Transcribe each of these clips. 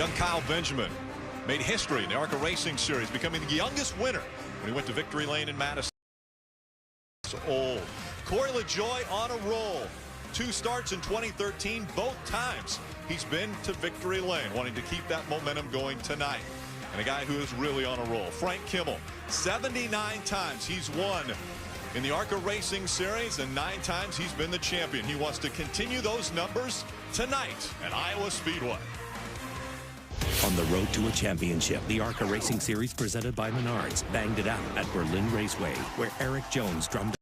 Young Kyle Benjamin made history in the ARCA Racing Series, becoming the youngest winner when he went to Victory Lane in Madison. Old. Corey LaJoie on a roll. 2 starts in 2013, both times he's been to Victory Lane, wanting to keep that momentum going tonight. And a guy who is really on a roll, Frank Kimmel, 79 times he's won in the ARCA Racing Series, and 9 times he's been the champion. He wants to continue those numbers tonight at Iowa Speedway. On the road to a championship, the ARCA Racing Series presented by Menards banged it out at Berlin Raceway, where Eric Jones drummed.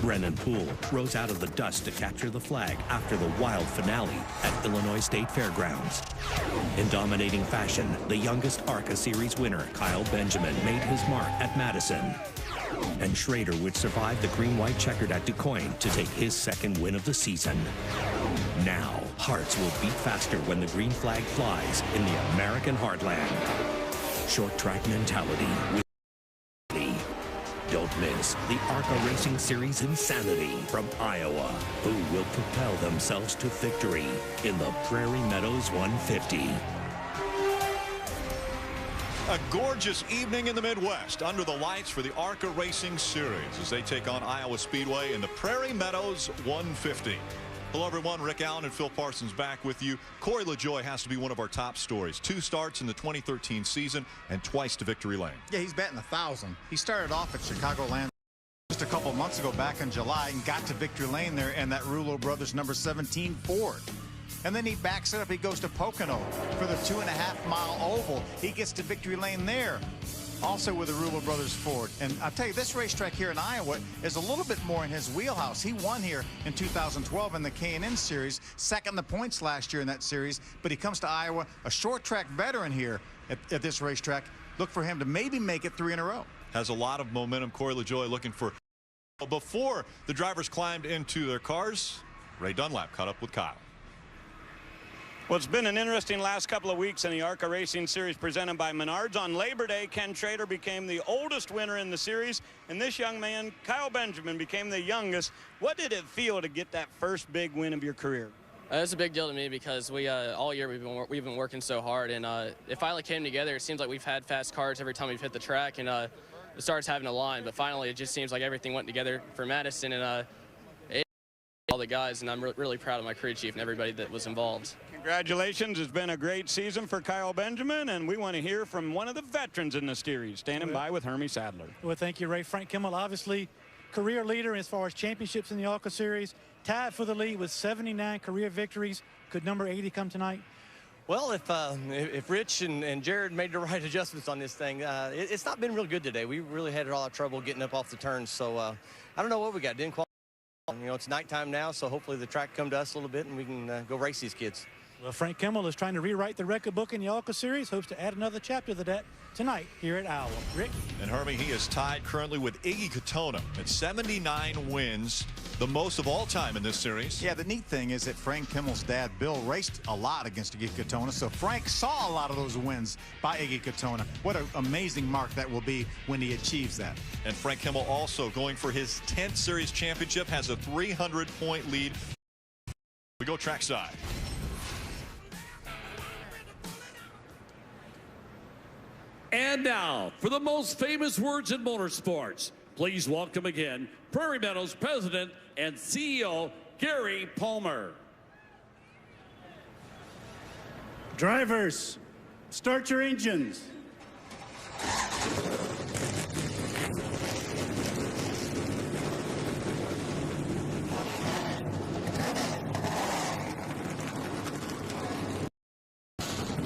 Brennan Poole rose out of the dust to capture the flag after the wild finale at Illinois State Fairgrounds. In dominating fashion, the youngest ARCA Series winner, Kyle Benjamin, made his mark at Madison. And Schrader would survive the green-white checkered at DuQuoin to take his 2nd win of the season. Now, hearts will beat faster when the green flag flies in the American heartland. Short track mentality with Don't miss the ARCA Racing Series Insanity from Iowa, who will propel themselves to victory in the Prairie Meadows 150. A gorgeous evening in the Midwest under the lights for the ARCA Racing Series as they take on Iowa Speedway in the Prairie Meadows 150. Hello, everyone. Rick Allen and Phil Parsons back with you. Corey LaJoie has to be one of our top stories. 2 starts in the 2013 season and twice to Victory Lane. Yeah, he's batting 1,000. He started off at Chicagoland just a couple months ago back in July and got to Victory Lane there in that Rulo Brothers number 17 Ford. And then he backs it up. He goes to Pocono for the 2.5-mile oval. He gets to Victory Lane there, also with the Rulo Brothers Ford. And I'll tell you, this racetrack here in Iowa is a little bit more in his wheelhouse. He won here in 2012 in the K&N Series, 2nd in the points last year in that series. But he comes to Iowa, a short track veteran here at this racetrack. Look for him to maybe make it 3 in a row. Has a lot of momentum. Corey LaJoie looking for. Before the drivers climbed into their cars, Ray Dunlap caught up with Kyle. Well, it's been an interesting last couple of weeks in the ARCA Racing Series presented by Menards. On Labor Day, Ken Schrader became the oldest winner in the series, and this young man, Kyle Benjamin, became the youngest. What did it feel to get that first big win of your career? It's a big deal to me because we all year we've been working so hard, and it finally came together. It seems like we've had fast cars every time we've hit the track, and it starts having a line, but finally it just seems like everything went together for Madison, and all the guys, and I'm really proud of my crew chief and everybody that was involved. Congratulations. It's been a great season for Kyle Benjamin, and we want to hear from one of the veterans in the series, standing by with Hermie Sadler. Well, thank you, Ray. Frank Kimmel, obviously career leader as far as championships in the ARCA Series, tied for the lead with 79 career victories. Could number 80 come tonight? Well, if Rich and Jared made the right adjustments on this thing, it's not been real good today. We really had a lot of trouble getting up off the turns, so I don't know what we got. Didn't qualify. You know, it's nighttime now, so hopefully the track come to us a little bit and we can go race these kids. Well, Frank Kimmel is trying to rewrite the record book in the ARCA Series, hopes to add another chapter to that tonight here at Iowa. Rick? And Hermie, he is tied currently with Iggy Katona at 79 wins, the most of all time in this series. Yeah, the neat thing is that Frank Kimmel's dad, Bill, raced a lot against Iggy Katona, so Frank saw a lot of those wins by Iggy Katona. What an amazing mark that will be when he achieves that. And Frank Kimmel also going for his 10th series championship, has a 300-point lead. We go trackside. And now, for the most famous words in motorsports, please welcome again Prairie Meadows President and CEO, Gary Palmer. Drivers, start your engines.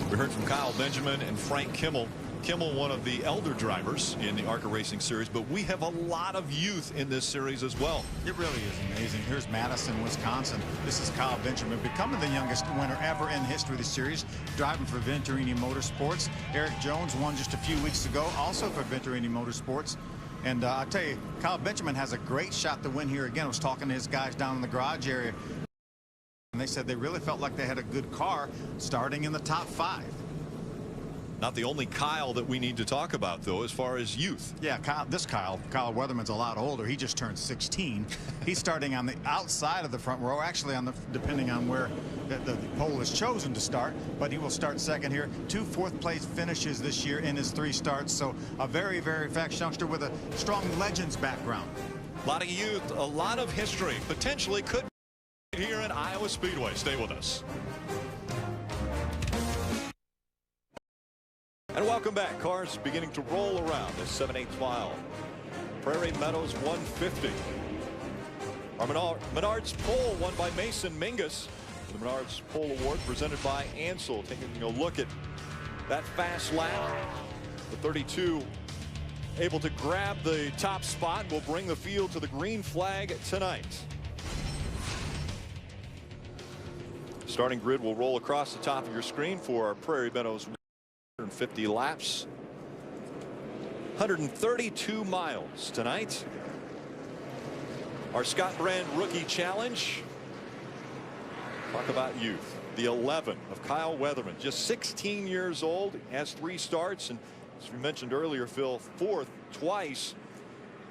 We heard from Kyle Benjamin and Frank Kimmel. Kimmel, one of the elder drivers in the ARCA Racing Series, but we have a lot of youth in this series as well. It really is amazing. Here's Madison, Wisconsin. This is Kyle Benjamin, becoming the youngest winner ever in the history of the series, driving for Venturini Motorsports. Eric Jones won just a few weeks ago, also for Venturini Motorsports. And I'll tell you, Kyle Benjamin has a great shot to win here again. I was talking to his guys down in the garage area, and they said they really felt like they had a good car starting in the top 5. Not the only Kyle that we need to talk about, though, as far as youth. Yeah, Kyle Weatherman's a lot older. He just turned 16. He's starting on the outside of the front row, actually on the, depending on where the pole is chosen to start, but he will start second here. 2 fourth-place finishes this year in his 3 starts, so a very, very fast youngster with a strong Legends background. A lot of youth, a lot of history, potentially could be here in Iowa Speedway. Stay with us. And welcome back. Cars beginning to roll around this 7/8 mile. Prairie Meadows 150. Our Menards pole won by Mason Mingus. The Menards pole award presented by Ansel. Taking a look at that fast lap. The 32 able to grab the top spot. Will bring the field to the green flag tonight. Starting grid will roll across the top of your screen for our Prairie Meadows 150 laps. 132 miles tonight. Our Scott Brand Rookie Challenge. Talk about youth. The 11 of Kyle Weatherman, just 16 years old, has 3 starts, and as we mentioned earlier, Phil, 4th twice.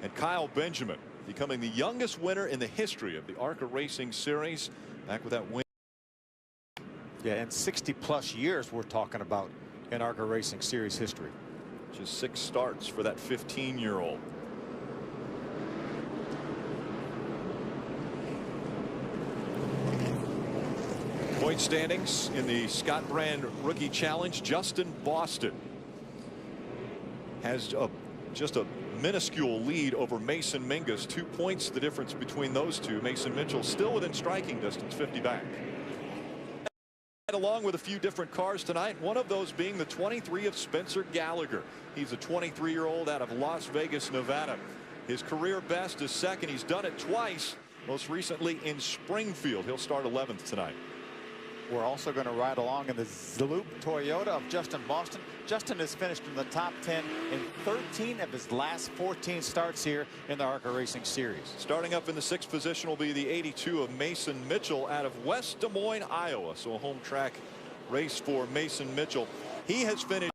And Kyle Benjamin becoming the youngest winner in the history of the ARCA Racing Series, back with that win. Yeah, and 60+ years we're talking about in ARCA Racing Series history. Just 6 starts for that 15-year-old. Point standings in the Scott Brand Rookie Challenge. Justin Boston has just a minuscule lead over Mason Mingus. 2 points the difference between those two. Mason Mitchell still within striking distance, 50 back. Along with a few different cars tonight, one of those being the 23 of Spencer Gallagher. He's a 23-year-old out of Las Vegas, Nevada. His career best is second. He's done it twice, most recently in Springfield. He'll start 11th tonight. We're also going to ride along in the Zaloop Toyota of Justin Boston. Justin has finished in the top 10 in 13 of his last 14 starts here in the ARCA Racing Series. Starting up in the 6th position will be the 82 of Mason Mitchell out of West Des Moines, Iowa. So a home track race for Mason Mitchell. He has finished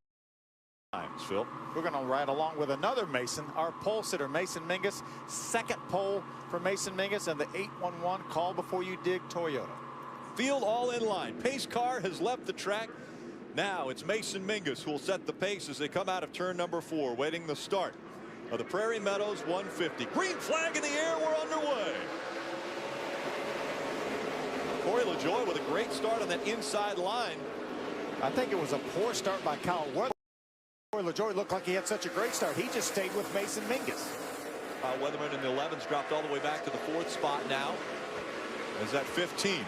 times, Phil. We're going to ride along with another Mason, our pole sitter, Mason Mingus. 2nd pole for Mason Mingus and the 811 Call Before You Dig Toyota. Field all in line. Pace car has left the track. Now it's Mason Mingus who will set the pace as they come out of turn number 4, waiting the start of the Prairie Meadows 150. Green flag in the air. We're underway. Corey LaJoie with a great start on that inside line. I think it was a poor start by Kyle Weatherman. Corey LaJoie looked like he had such a great start. He just stayed with Mason Mingus. Kyle Weatherman in the 11s dropped all the way back to the 4th spot now. As that 15.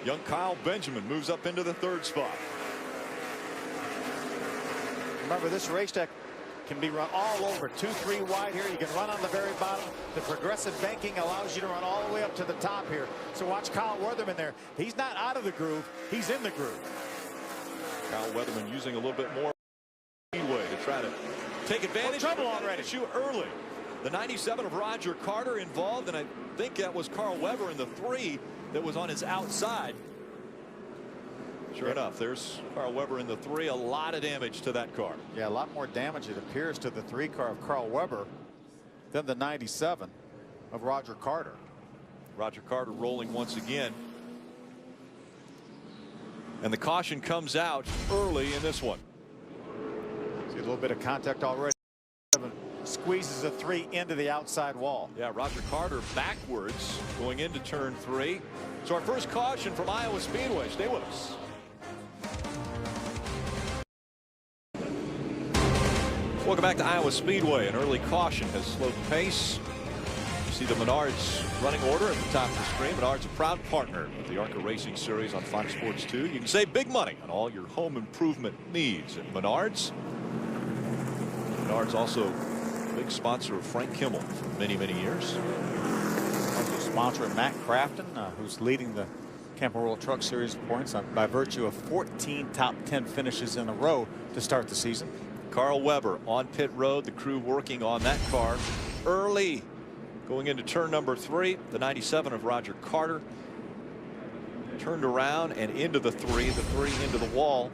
Young Kyle Benjamin moves up into the 3rd spot. Remember, this racetrack can be run all over. 2-3 wide here. You can run on the very bottom. The progressive banking allows you to run all the way up to the top here. So watch Kyle Weatherman there. He's not out of the groove. He's in the groove. Kyle Weatherman using a little bit more speedway to try to take advantage. Trouble already. Issue early. The 97 of Roger Carter involved, and I think that was Carl Weber in the 3 that was on his outside. Sure enough, there's Carl Weber in the 3. A lot of damage to that car. Yeah, a lot more damage, it appears, to the 3 car of Carl Weber than the 97 of Roger Carter. Roger Carter rolling once again. And the caution comes out early in this one. See a little bit of contact already. Squeezes a 3 into the outside wall. Yeah, Roger Carter backwards going into turn 3. So our first caution from Iowa Speedway. Stay with us. Welcome back to Iowa Speedway. An early caution has slowed the pace. You see the Menards running order at the top of the screen. Menards a proud partner of the ARCA Racing Series on Fox Sports 2. You can save big money on all your home improvement needs at Menards. Menards also big sponsor of Frank Kimmel for many, many years. Also sponsor of Matt Crafton, who's leading the Camping World Truck Series points by virtue of 14 top 10 finishes in a row to start the season. Carl Weber on pit road, the crew working on that car early going into turn number 3. The 97 of Roger Carter turned around and into the 3, into the wall.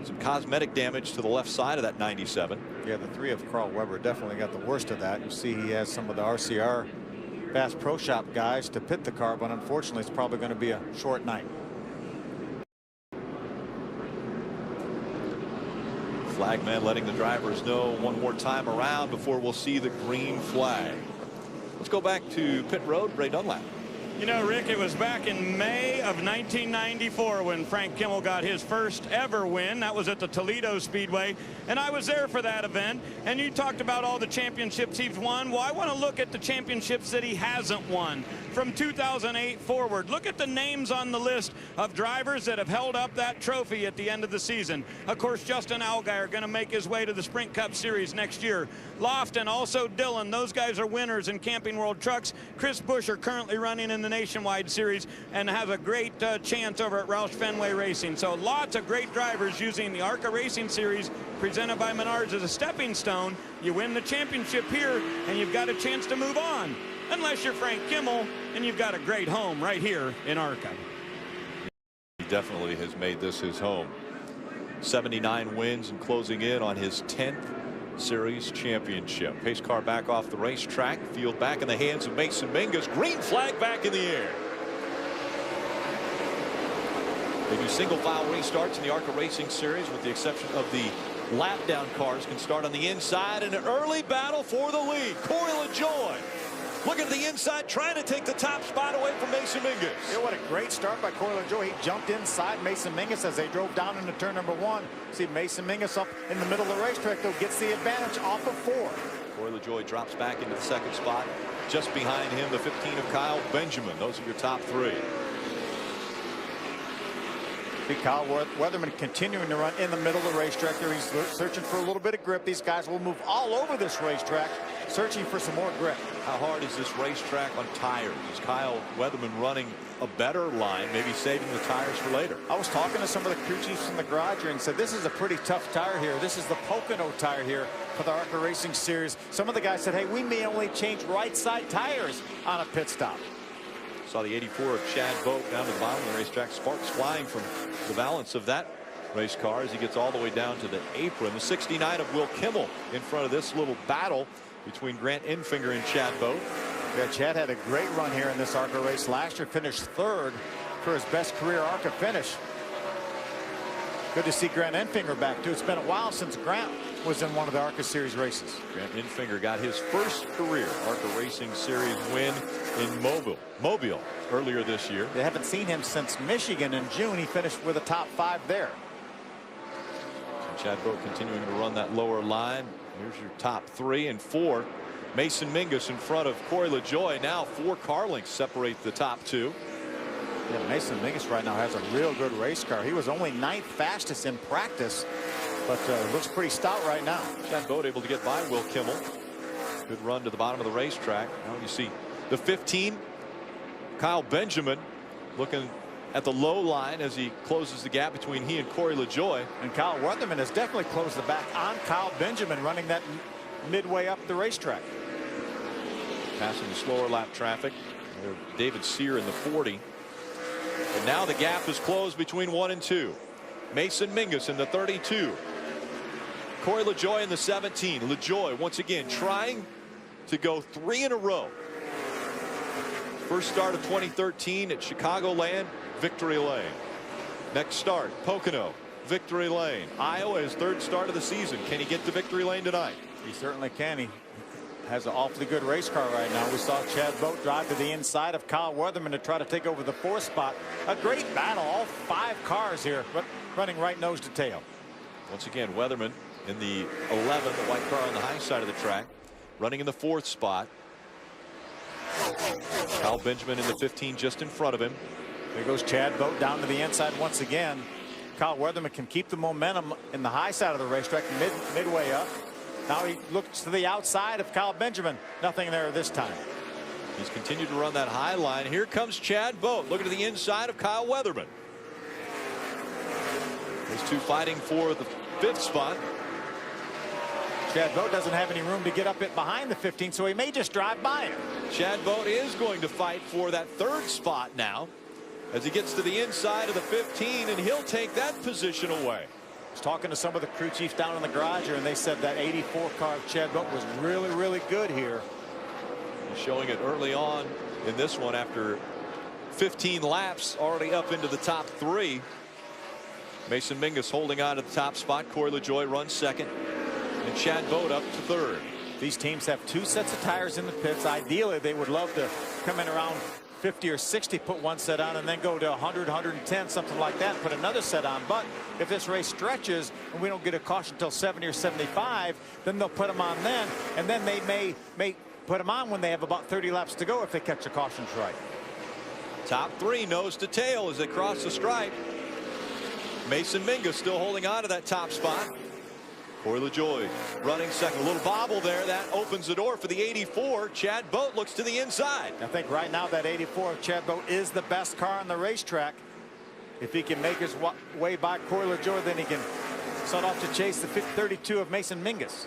Some cosmetic damage to the left side of that 97. Yeah, the 3 of Carl Weber definitely got the worst of that. You see he has some of the RCR Fast Pro Shop guys to pit the car, but unfortunately it's probably going to be a short night. Flagman letting the drivers know one more time around before we'll see the green flag. Let's go back to pit road. Ray Dunlap. You know, Rick, it was back in May of 1994 when Frank Kimmel got his first ever win. That was at the Toledo Speedway, and I was there for that event. And you talked about all the championships he's won. Well, I want to look at the championships that he hasn't won from 2008 forward. Look at the names on the list of drivers that have held up that trophy at the end of the season. Of course, Justin Allgaier going to make his way to the Sprint Cup Series next year. Lofton, also Dillon, those guys are winners in Camping World Trucks. Chris Busch are currently running in the Nationwide Series and has a great chance over at Roush Fenway Racing. So lots of great drivers using the ARCA Racing Series presented by Menards as a stepping stone. You win the championship here and you've got a chance to move on, unless you're Frank Kimmel and you've got a great home right here in ARCA. He definitely has made this his home. 79 wins and closing in on his 10th Series championship. Pace car back off the racetrack. Field back in the hands of Mason Mingus. Green flag back in the air. They do single file restarts in the ARCA Racing Series, with the exception of the lap down cars can start on the inside, and an early battle for the lead. Corey LaJoie looking at the inside, trying to take the top spot away from Mason Mingus. Yeah, what a great start by Corey LaJoie. He jumped inside Mason Mingus as they drove down into turn number 1. See Mason Mingus up in the middle of the racetrack, though, gets the advantage off of 4. Corey LaJoie drops back into the second spot. Just behind him, the 15 of Kyle Benjamin. Those are your top 3. See Kyle Weatherman continuing to run in the middle of the racetrack there. He's searching for a little bit of grip. These guys will move all over this racetrack, searching for some more grip. How hard is this racetrack on tires? Is Kyle Weatherman running a better line, maybe saving the tires for later? I was talking to some of the crew chiefs in the garage here and said this is a pretty tough tire here. This is the Pocono tire here for the ARCA Racing Series. Some of the guys said, hey, we may only change right side tires on a pit stop. Saw the 84 of Chad Boat down to the bottom of the racetrack. Sparks flying from the balance of that race car as he gets all the way down to the apron. The 69 of Will Kimmel in front of this little battle between Grant Enfinger and Chad Boat. Yeah, Chad had a great run here in this ARCA race last year. Finished 3rd for his best career ARCA finish. Good to see Grant Enfinger back too. It's been a while since Grant was in one of the ARCA Series races. Grant Enfinger got his first career ARCA Racing Series win in Mobile earlier this year. They haven't seen him since Michigan in June. He finished with a top 5 there. So Chad Boat continuing to run that lower line. Here's your top 3 and 4. Mason Mingus in front of Corey LaJoie. Now 4 car lengths separate the top 2. Yeah, Mason Mingus right now has a real good race car. He was only 9th fastest in practice, but looks pretty stout right now. Chad Boat able to get by Will Kimmel. Good run to the bottom of the racetrack. Now you see the 15, Kyle Benjamin, looking at the low line as he closes the gap between he and Corey LaJoie. And Kyle Weatherman has definitely closed the back on Kyle Benjamin, running that midway up the racetrack. Passing the slower lap traffic. David Sear in the 40. And now the gap is closed between 1 and 2. Mason Mingus in the 32. Corey LaJoie in the 17. LaJoie once again trying to go 3 in a row. First start of 2013 at Chicagoland, Victory Lane. Next start, Pocono, Victory Lane. Iowa, his 3rd start of the season. Can he get to Victory Lane tonight? He certainly can. He has an awfully good race car right now. We saw Chad Boat drive to the inside of Kyle Weatherman to try to take over the 4th spot. A great battle. All 5 cars here running right nose to tail. Once again, Weatherman in the 11, the white car on the high side of the track, running in the 4th spot. Kyle Benjamin in the 15 just in front of him. There goes Chad Boat down to the inside once again. Kyle Weatherman can keep the momentum in the high side of the racetrack midway up. Now he looks to the outside of Kyle Benjamin. Nothing there this time. He's continued to run that high line. Here comes Chad Boat looking to the inside of Kyle Weatherman. These 2 fighting for the 5th spot. Chad Boat doesn't have any room to get up it behind the 15, so he may just drive by him. Chad Boat is going to fight for that 3rd spot now as he gets to the inside of the 15, and he'll take that position away. was talking to some of the crew chiefs down in the garage here, and they said that 84 car of Chad Boat was really, really good here. He's showing it early on in this one after 15 laps, already up into the top 3. Mason Mingus holding on to the top spot. Corey LaJoie runs second, and Chad Boat up to third. These teams have 2 sets of tires in the pits. Ideally, they would love to come in around 50 or 60, put one set on, and then go to 100, 110, something like that, put another set on. But if this race stretches and we don't get a caution until 70 or 75, then they'll put them on then, and then they may put them on when they have about 30 laps to go if they catch the cautions right. Top 3 nose to tail as they cross the stripe. Mason Mingus still holding on to that top spot. Corey LaJoie running second. A little bobble there. That opens the door for the 84. Chad Boat looks to the inside. I think right now that 84 of Chad Boat is the best car on the racetrack. If he can make his way by Corey LaJoie, then he can set off to chase the 32 of Mason Mingus.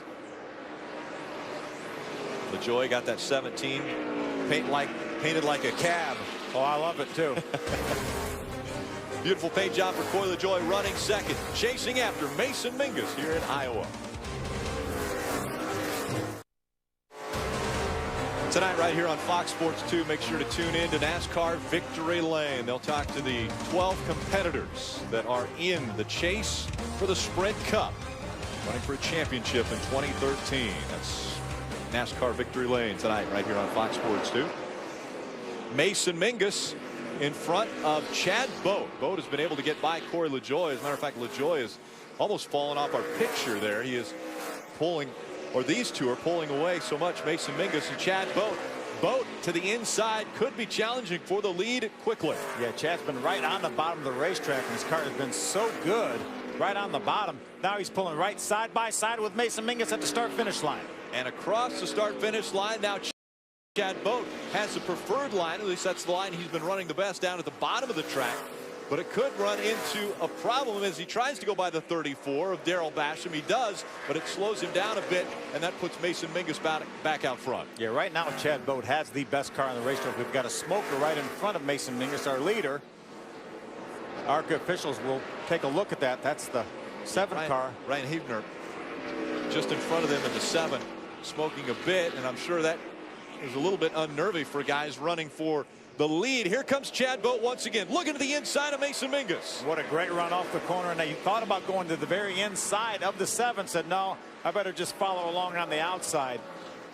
LaJoie got that 17 painted like a cab. Oh, I love it too. Beautiful paint job for Corey LaJoie running second, chasing after Mason Mingus here in Iowa. Tonight right here on Fox Sports 2, make sure to tune in to NASCAR Victory Lane. They'll talk to the 12 competitors that are in the chase for the Sprint Cup, running for a championship in 2013. That's NASCAR Victory Lane tonight right here on Fox Sports 2. Mason Mingus in front of Chad Boat. Boat has been able to get by Corey LaJoie. As a matter of fact, LaJoie has almost fallen off our picture there. He is pulling, or these two are pulling away so much. Mason Mingus and Chad Boat. Boat to the inside could be challenging for the lead quickly. Yeah, Chad's been right on the bottom of the racetrack, and his car has been so good right on the bottom. Now he's pulling right side by side with Mason Mingus at the start-finish line. And across the start-finish line now, Chad Boat has the preferred line. At least that's the line he's been running the best, down at the bottom of the track. But it could run into a problem as he tries to go by the 34 of Darrell Basham. He does, but it slows him down a bit, and that puts Mason Mingus back out front. Yeah, right now Chad Boat has the best car on the racetrack. We've got a smoker right in front of Mason Mingus, our leader. ARCA officials will take a look at that. That's the 7 car. Ryan Hebner just in front of them in the 7, smoking a bit, and I'm sure that is a little bit unnerving for guys running for the lead. Here comes Chad Boat once again, looking to the inside of Mason Mingus. What a great run off the corner, and he thought about going to the very inside of the 7, said no, I better just follow along on the outside.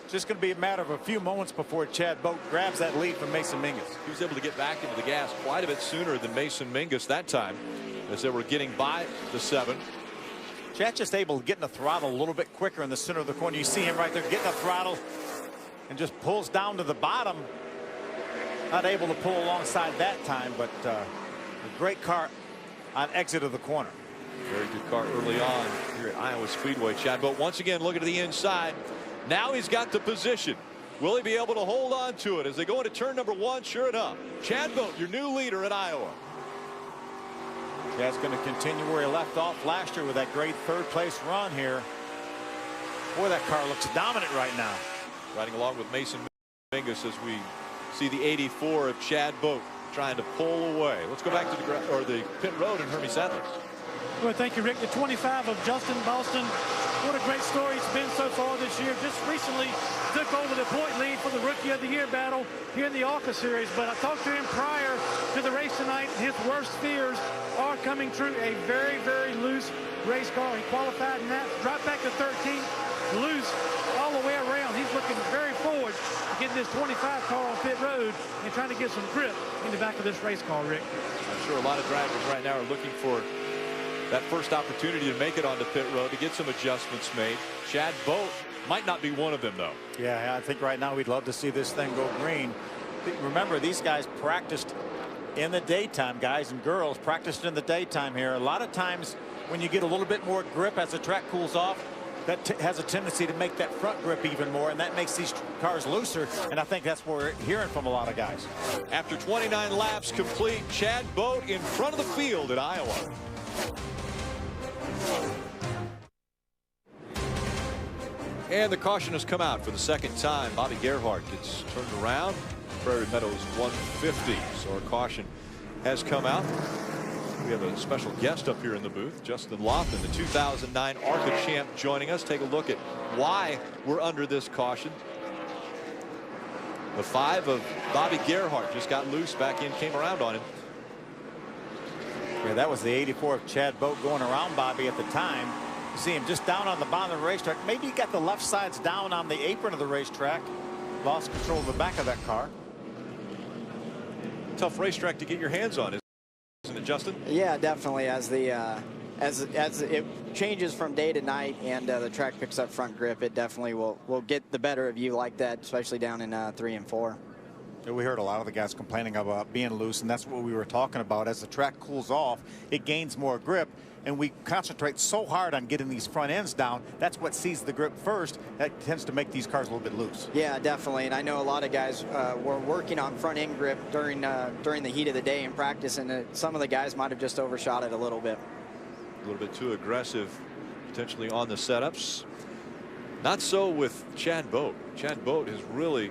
It's just going to be a matter of a few moments before Chad Boat grabs that lead from Mason Mingus. He was able to get back into the gas quite a bit sooner than Mason Mingus that time, as they were getting by the 7. Chad's just able to get in the throttle a little bit quicker in the center of the corner. You see him right there getting the throttle and just pulls down to the bottom. Not able to pull alongside that time, but a great car on exit of the corner. Very good car early on here at Iowa Speedway. Chad Boat once again looking to the inside. Now he's got the position. Will he be able to hold on to it as they go into turn number 1? Sure enough, Chad Boat, your new leader at Iowa. Chad's going to continue where he left off last year with that great 3rd place run here. Boy, that car looks dominant right now. Riding along with Mason Mingus as we see the 84 of Chad Boat trying to pull away. Let's go back to the pit road and Hermie Sadler. Well, thank you, Rick. The 25 of Justin Boston. What a great story it's been so far this year. Just recently took over the point lead for the Rookie of the Year battle here in the ARCA Series. But I talked to him prior to the race tonight. His worst fears are coming true. A very, very loose race car. He qualified in that, dropped back to 13th, loose all the way around. He's looking very forward to getting this 25 car on pit road and trying to get some grip in the back of this race car, Rick. I'm sure a lot of drivers right now are looking for that first opportunity to make it onto pit road, to get some adjustments made. Chad Boat might not be one of them, though. Yeah, I think right now we'd love to see this thing go green. Remember, these guys practiced in the daytime. Guys and girls practiced in the daytime here. A lot of times when you get a little bit more grip as the track cools off, that has a tendency to make that front grip even more, and that makes these cars looser, and I think that's what we're hearing from a lot of guys. After 29 laps complete, Chad Boat in front of the field at Iowa. And the caution has come out for the 2nd time. Bobby Gerhardt gets turned around. Prairie Meadows 150. So a caution has come out. We have a special guest up here in the booth, Justin Lofton, the 2009 ARCA champ, joining us. Take a look at why we're under this caution. The 5 of Bobby Gerhardt just got loose back in, came around on him. Yeah, that was the 84 of Chad Boat going around Bobby at the time. You see him just down on the bottom of the racetrack. Maybe he got the left sides down on the apron of the racetrack. Lost control of the back of that car. Tough racetrack to get your hands on, isn't it, Justin? Yeah, definitely. As it changes from day to night and the track picks up front grip, it definitely will get the better of you like that, especially down in 3 and 4. We heard a lot of the guys complaining about being loose, and that's what we were talking about. As the track cools off, it gains more grip, and we concentrate so hard on getting these front ends down. That's what sees the grip first. That tends to make these cars a little bit loose. Yeah, definitely. And I know a lot of guys were working on front end grip during the heat of the day in practice, and some of the guys might have just overshot it a little bit. A little bit too aggressive, potentially on the setups. Not so with Chad Boat. Chad Boat has really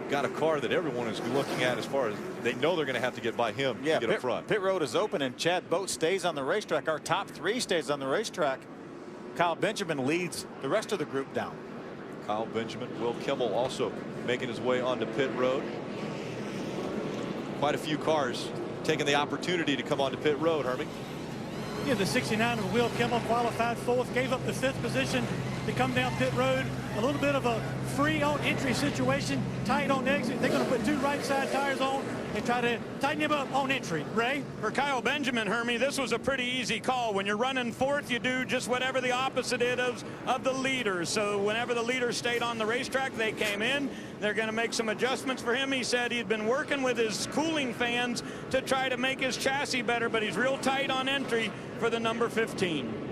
got a car that everyone is looking at as far as they know they're going to have to get by him to get up front. Pit road is open, and Chad Boat stays on the racetrack. Our top 3 stays on the racetrack. Kyle Benjamin leads the rest of the group down. Kyle Benjamin, Will Kimmel also making his way onto pit road. Quite a few cars taking the opportunity to come onto pit road, Hermie. Yeah, the 69 of Will Kimmel qualified 4th, gave up the 5th position to come down pit road. A little bit of a free on entry situation, tight on exit. They're going to put 2 right side tires on and try to tighten him up on entry. Ray? For Kyle Benjamin, Hermie, this was a pretty easy call. When you're running 4th, you do just whatever the opposite is of the leaders. So whenever the leaders stayed on the racetrack, they came in. They're going to make some adjustments for him. He said he'd been working with his cooling fans to try to make his chassis better, but he's real tight on entry for the number 15.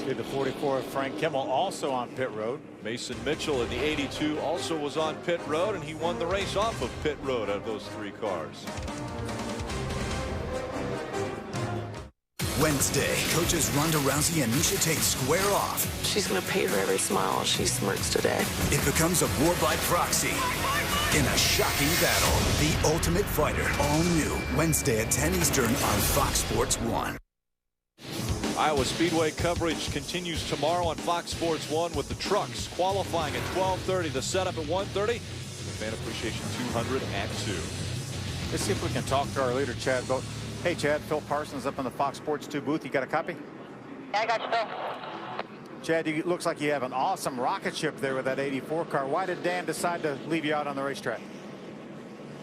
The 44 of Frank Kimmel also on pit road. Mason Mitchell in the 82 also was on pit road, and he won the race off of pit road out of those 3 cars. Wednesday, coaches Ronda Rousey and Misha Tate square off. She's going to pay for every smile she smirks today. It becomes a war by proxy in a shocking battle. The Ultimate Fighter, all new, Wednesday at 10 Eastern on Fox Sports 1. Iowa Speedway coverage continues tomorrow on Fox Sports 1 with the trucks qualifying at 12:30. The setup at 1:30. Fan Appreciation 200 at 2. Let's see if we can talk to our leader, Chad Boat. Hey, Chad, Phil Parsons up in the Fox Sports 2 booth. You got a copy? Yeah, I got you, Phil. Chad, it looks like you have an awesome rocket ship there with that 84 car. Why did Dan decide to leave you out on the racetrack?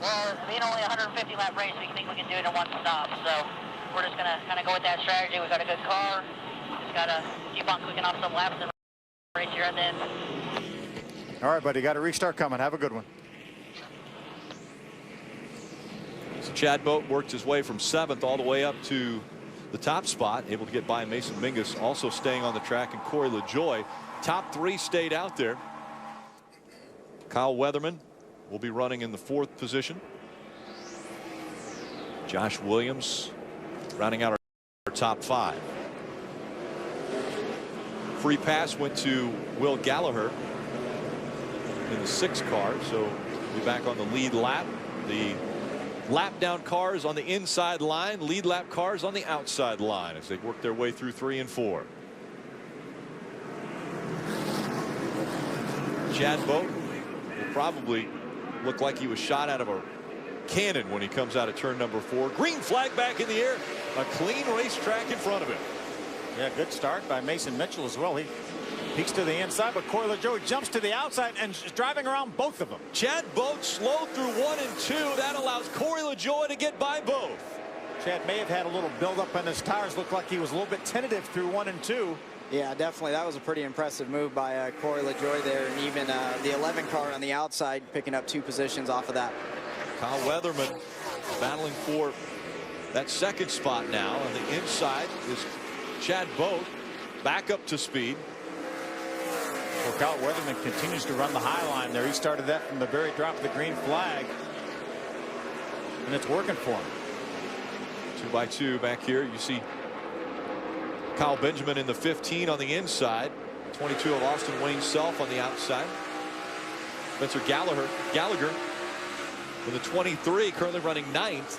Well, being only a 150 lap race, we think we can do it in one stop. So we're just going to kind of go with that strategy. We got a good car. Just got to keep on cooking off some laps and race here at the end. All right, buddy. Got a restart coming. Have a good one. So Chad Boat worked his way from 7th all the way up to the top spot, able to get by Mason Mingus, also staying on the track, and Corey LaJoie. Top 3 stayed out there. Kyle Weatherman will be running in the 4th position. Josh Williams rounding out our top 5. Free pass went to Will Gallagher in the 6th car, so we'll be back on the lead lap. The lap down cars on the inside line, lead lap cars on the outside line as they work their way through 3 and 4. Chad Boat will probably look like he was shot out of a cannon when he comes out of turn number 4. Green flag back in the air. A clean racetrack in front of him. Yeah, good start by Mason Mitchell as well. He peeks to the inside, but Corey LaJoie jumps to the outside and is driving around both of them. Chad Boat slowed through 1 and 2. That allows Corey LaJoie to get by both. Chad may have had a little buildup on his tires. Looked like he was a little bit tentative through 1 and 2. Yeah, definitely. That was a pretty impressive move by Corey LaJoie there, and even the 11 car on the outside picking up 2 positions off of that. Kyle Weatherman battling for that 2nd spot now. On the inside is Chad Boat back up to speed. Well, Kyle Weatherman continues to run the high line there. He started that from the very drop of the green flag, and it's working for him. 2 by 2 back here. You see Kyle Benjamin in the 15 on the inside. 22 of Austin Wayne Self on the outside. Spencer Gallagher in the 23, currently running 9th.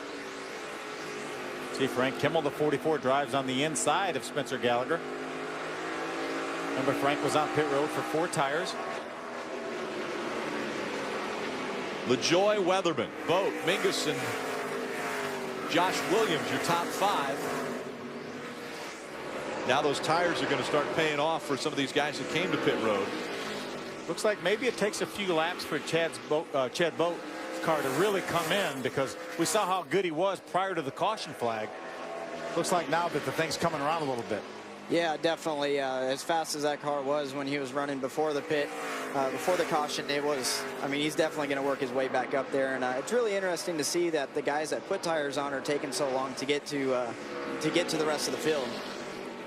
See Frank Kimmel, the 44, drives on the inside of Spencer Gallagher. Remember, Frank was on pit road for 4 tires. LaJoy, Weatherman, Boat, Mingus, and Josh Williams, your top 5. Now those tires are going to start paying off for some of these guys that came to pit road. Looks like maybe it takes a few laps for Chad Boat's car to really come in, because we saw how good he was prior to the caution flag. Looks like now that the thing's coming around a little bit. Yeah, definitely. As fast as that car was when he was running before the pit, before the caution, it was, I mean, he's definitely going to work his way back up there. And it's really interesting to see that the guys that put tires on are taking so long to get to the rest of the field.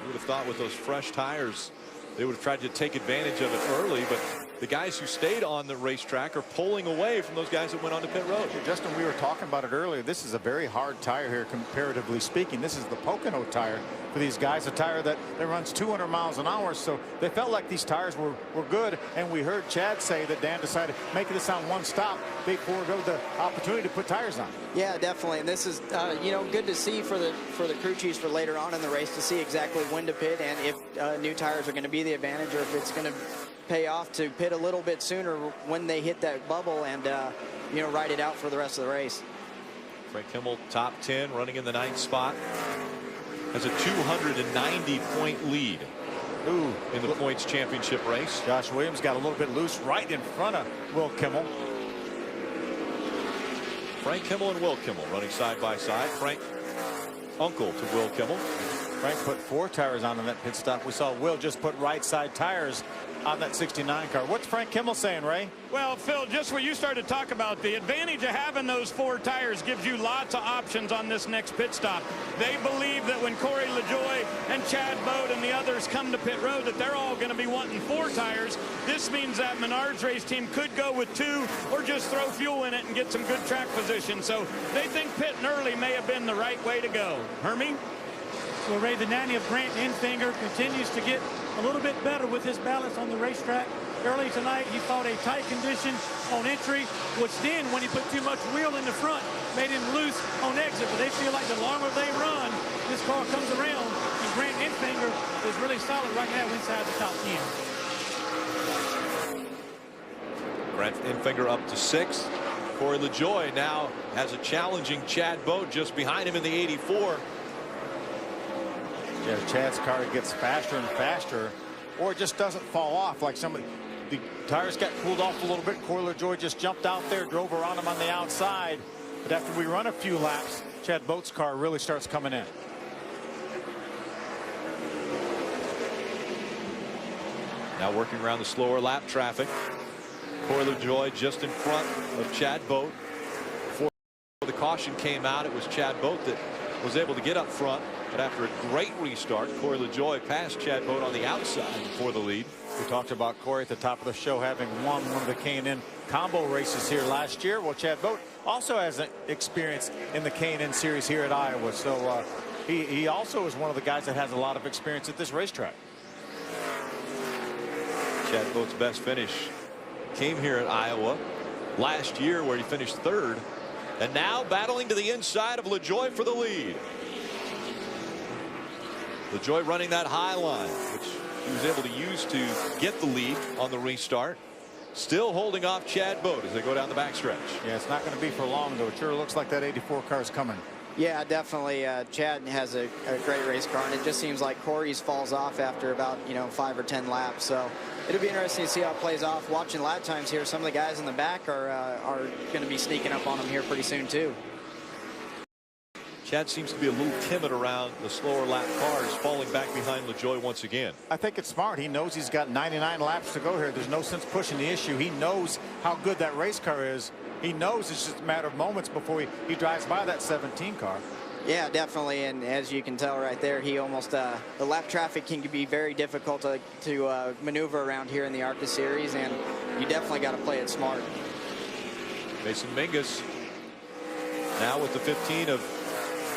You would have thought with those fresh tires, they would have tried to take advantage of it early, but the guys who stayed on the racetrack are pulling away from those guys that went on to pit road. Justin, we were talking about it earlier. This is a very hard tire here, comparatively speaking. This is the Pocono tire for these guys, a tire that runs 200 miles an hour. So they felt like these tires were good. And we heard Chad say that Dan decided making this on one stop before the opportunity to put tires on. Yeah, definitely. And this is, you know, good to see for the crew chiefs for later on in the race to see exactly when to pit and if new tires are going to be the advantage, or if it's going to pay off to pit a little bit sooner when they hit that bubble and you know, ride it out for the rest of the race. Frank Kimmel, top 10, running in the 9th spot, has a 290-point lead in the points championship race. Josh Williams got a little bit loose right in front of Will Kimmel. Frank Kimmel and Will Kimmel running side by side. Frank, uncle to Will Kimmel. Frank put 4 tires on in that pit stop. We saw Will just put right side tires on that 69 car. What's Frank Kimmel saying, Ray? Well, Phil, just what you started to talk about, the advantage of having those 4 tires gives you lots of options on this next pit stop. They believe that when Corey LaJoy and Chad Boat and the others come to pit road, that they're all going to be wanting 4 tires. This means that Menard's race team could go with 2 or just throw fuel in it and get some good track position. So they think pitting early may have been the right way to go. Hermie? Well, Ray, the nanny of Grant Enfinger continues to get a little bit better with his balance on the racetrack. Early tonight, he fought a tight condition on entry, which then, when he put too much wheel in the front, made him loose on exit. But they feel like the longer they run, this car comes around, and Grant Enfinger is really solid right now inside the top 10. Grant Enfinger up to 6th. Corey LaJoy now has a challenging Chad Boat just behind him in the 84. Yeah, Chad's car gets faster and faster, or it just doesn't fall off like somebody. The tires got cooled off a little bit. Corey LaJoy just jumped out there, drove around him on the outside. But after we run a few laps, Chad Boat's car really starts coming in. Now working around the slower lap traffic. Corey LaJoy just in front of Chad Boat. Before the caution came out, it was Chad Boat that was able to get up front. But after a great restart, Corey LaJoy passed Chad Boat on the outside for the lead. We talked about Corey at the top of the show having won one of the K&N combo races here last year. Well, Chad Boat also has an experience in the K&N series here at Iowa. So he also is one of the guys that has a lot of experience at this racetrack. Chad Boat's best finish came here at Iowa last year, where he finished 3rd. And now battling to the inside of LaJoy for the lead. LaJoy running that high line, which he was able to use to get the lead on the restart. Still holding off Chad Boat as they go down the backstretch. Yeah, it's not going to be for long, though. It sure looks like that 84 car is coming. Yeah, definitely. Chad has a great race car, and it just seems like Corey's falls off after about, you know, 5 or 10 laps. So it'll be interesting to see how it plays off. Watching lap times here, some of the guys in the back are going to be sneaking up on him here pretty soon too. Chad seems to be a little timid around the slower lap cars, falling back behind LaJoy once again. I think it's smart. He knows he's got 99 laps to go here. There's no sense pushing the issue. He knows how good that race car is. He knows it's just a matter of moments before he drives by that 17 car. Yeah, definitely. And as you can tell right there, he almost the lap traffic can be very difficult to maneuver around here in the ARCA series, and you definitely got to play it smart. Mason Mingus now with the 15 of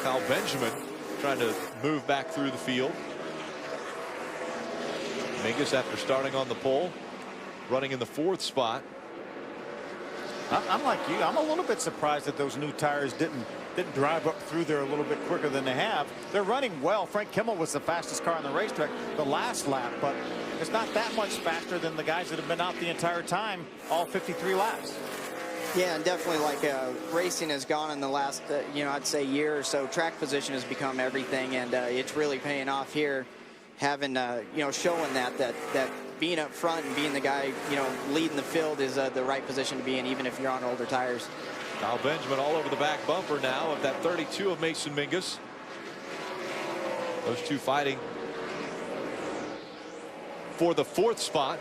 Kyle Benjamin, trying to move back through the field. Mingus, after starting on the pole, running in the 4th spot. I'm like you. I'm a little bit surprised that those new tires didn't drive up through there a little bit quicker than they have. They're running well. Frank Kimmel was the fastest car on the racetrack the last lap, but it's not that much faster than the guys that have been out the entire time, all 53 laps. Yeah, and definitely like racing has gone in the last, I'd say year or so. Track position has become everything, and it's really paying off here, having, showing that being up front and being the guy, leading the field is the right position to be in, even if you're on older tires. Kyle Benjamin all over the back bumper now of that 32 of Mason Mingus. Those two fighting for the 4th spot.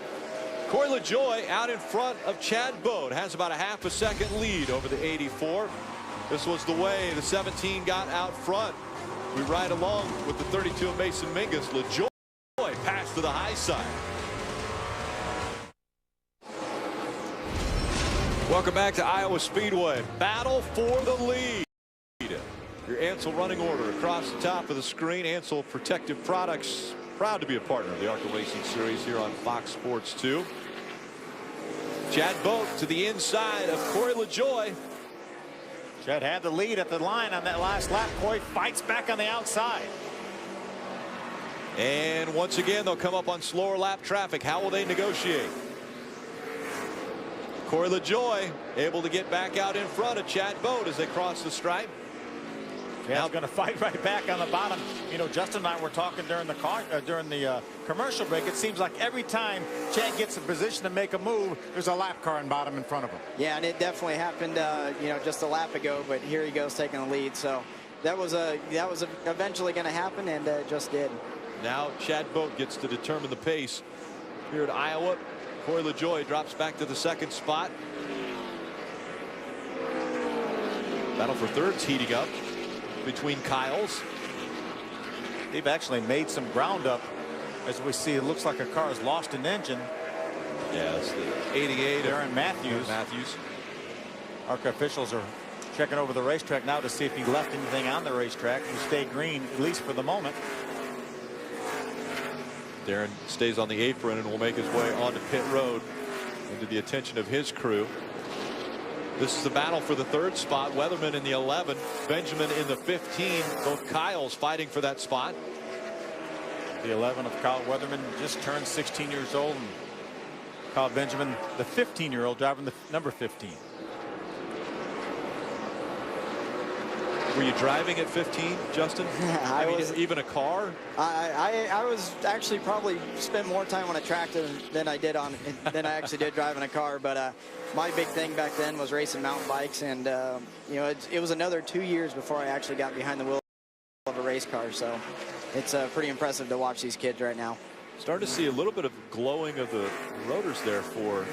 Corey LaJoie out in front of Chad Boat, has about a half a second lead over the 84. This was the way the 17 got out front. We ride along with the 32 of Mason Mingus. LaJoie passed to the high side. Welcome back to Iowa Speedway. Battle for the lead. Your Ansel running order across the top of the screen. Ansel Protective Products, proud to be a partner of the ARCA Racing Series here on Fox Sports 2. Chad Boat to the inside of Corey LaJoie. Chad had the lead at the line on that last lap. Corey fights back on the outside. And once again, they'll come up on slower lap traffic. How will they negotiate? Corey LaJoie able to get back out in front of Chad Boat as they cross the stripe. Chad's going to fight right back on the bottom. Justin and I were talking during the commercial break. It seems like every time Chad gets in position to make a move, there's a lap car in bottom in front of him. Yeah, and it definitely happened, just a lap ago. But here he goes taking the lead. So that was eventually going to happen, and it just did. Now Chad Boat gets to determine the pace here at Iowa. Corey LaJoie drops back to the 2nd spot. Battle for 3rd's heating up between Kyles. They've actually made some ground up. As we see, it looks like a car has lost an engine. Yeah, it's the 88 Aaron Matthews. ARCA officials are checking over the racetrack now to see if he left anything on the racetrack. He stayed green, at least for the moment. Darren stays on the apron and will make his way onto pit road into the attention of his crew. This is the battle for the 3rd spot. Weatherman in the 11, Benjamin in the 15. Both Kyles fighting for that spot. The 11 of Kyle Weatherman just turned 16 years old, and Kyle Benjamin, the 15-year-old, driving the number 15. Were you driving at 15, Justin? I mean, even a car? I was actually probably spent more time on a tractor than I actually did driving a car. But my big thing back then was racing mountain bikes, and it was another 2 years before I actually got behind the wheel of a race car. So it's pretty impressive to watch these kids right now. Starting to see a little bit of glowing of the rotors there for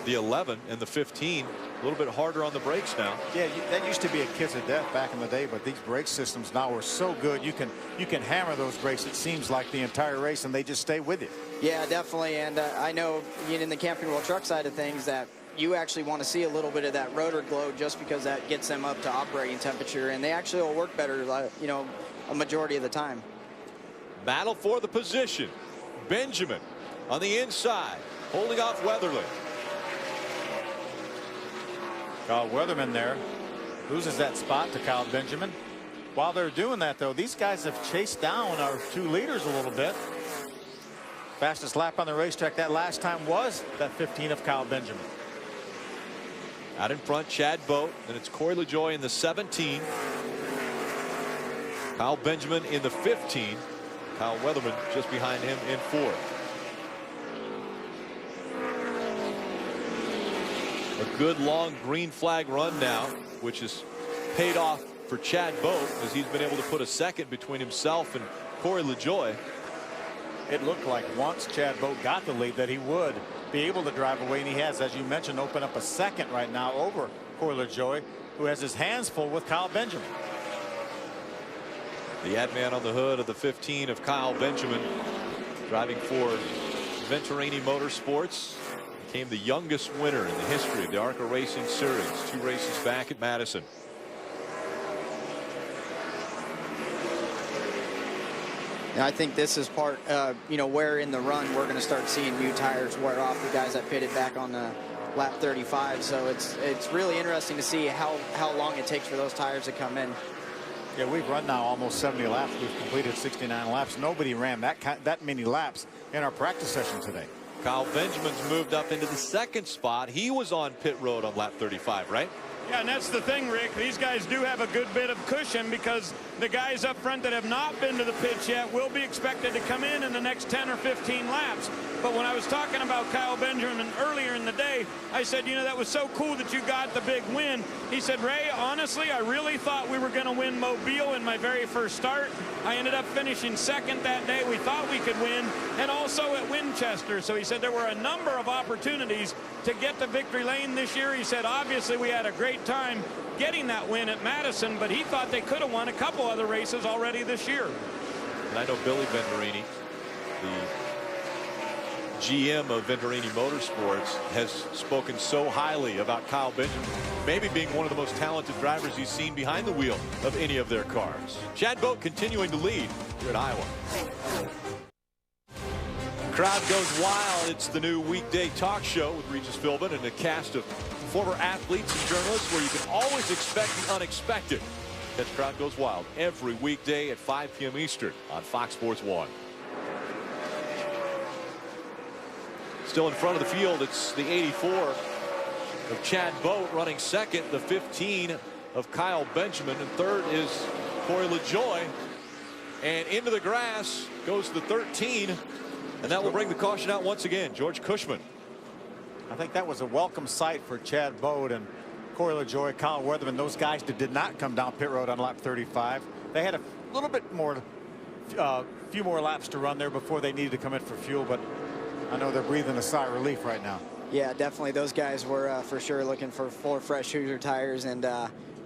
the 11 and the 15. A little bit harder on the brakes now. Yeah, that used to be a kiss of death back in the day, but these brake systems now are so good. You can hammer those brakes, it seems like, the entire race, and they just stay with you. Yeah, definitely. And I know in the Camping World Truck side of things that you actually want to see a little bit of that rotor glow, just because that gets them up to operating temperature, and they actually will work better, a majority of the time. Battle for the position. Benjamin on the inside, holding off Weatherly. Kyle Weatherman there loses that spot to Kyle Benjamin. While they're doing that, though, these guys have chased down our 2 leaders a little bit. Fastest lap on the racetrack that last time was that 15 of Kyle Benjamin. Out in front, Chad Boat, and it's Corey LaJoie in the 17. Kyle Benjamin in the 15. Kyle Weatherman just behind him in 4th. A good long green flag run now, which has paid off for Chad Boat, as he's been able to put a 2nd between himself and Corey LaJoie. It looked like once Chad Boat got the lead that he would be able to drive away, and he has, as you mentioned, opened up a 2nd right now over Corey LaJoie, who has his hands full with Kyle Benjamin. The ad man on the hood of the 15 of Kyle Benjamin, driving for Venturini Motorsports. Became the youngest winner in the history of the ARCA Racing Series, 2 races back at Madison. And I think this is part, where in the run we're going to start seeing new tires wear off. The guys that pitted back on the lap 35. So it's really interesting to see how long it takes for those tires to come in. Yeah, we've run now almost 70 laps. We've completed 69 laps. Nobody ran that many laps in our practice session today. Kyle Benjamin's moved up into the second spot. He was on pit road on lap 35, right? Yeah, and that's the thing, Rick. These guys do have a good bit of cushion because the guys up front that have not been to the pits yet will be expected to come in the next 10 or 15 laps. But when I was talking about Kyle Benjamin earlier in the day, I said, you know, that was so cool that you got the big win. He said, Ray, honestly, I really thought we were going to win Mobile in my very first start. I ended up finishing second that day. We thought we could win, and also at Winchester. So he said there were a number of opportunities to get to victory lane this year. He said, obviously, we had a great time getting that win at Madison, but he thought they could have won a couple other races already this year. And I know Billy Venturini, the GM of Venturini Motorsports, has spoken so highly about Kyle Benjamin, maybe being one of the most talented drivers he's seen behind the wheel of any of their cars. Chad Boat continuing to lead here at Iowa. Crowd goes wild. It's the new weekday talk show with Regis Philbin and a cast of former athletes and journalists where you can always expect the unexpected. That Crowd Goes Wild every weekday at 5 p.m. Eastern on Fox Sports 1. Still in front of the field, it's the 84 of Chad Boat running second, the 15 of Kyle Benjamin, and third is Corey LaJoie. And into the grass goes the 13, and that will bring the caution out once again. George Cushman. I think that was a welcome sight for Chad Boat and Corey LaJoie, Kyle Weatherman. Those guys that did not come down pit road on lap 35. They had a little bit more, few more laps to run there before they needed to come in for fuel, but I know they're breathing a sigh of relief right now. Yeah, definitely. Those guys were for sure looking for 4 fresh Hoosier tires, and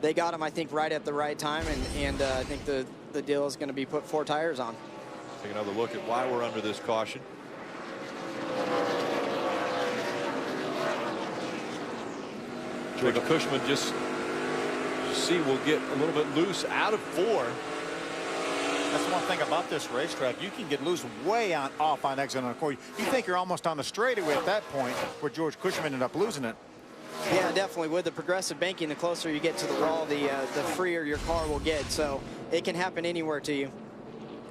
they got them, I think, right at the right time, and I think the deal is going to be put 4 tires on. Take another look at why we're under this caution. George Cushman just see will get a little bit loose out of 4. That's one thing about this racetrack. You can get loose way off on exit on a corner. You think you're almost on the straightaway at that point where George Cushman ended up losing it. Yeah, definitely. With the progressive banking, the closer you get to the wall, the freer your car will get. So it can happen anywhere to you.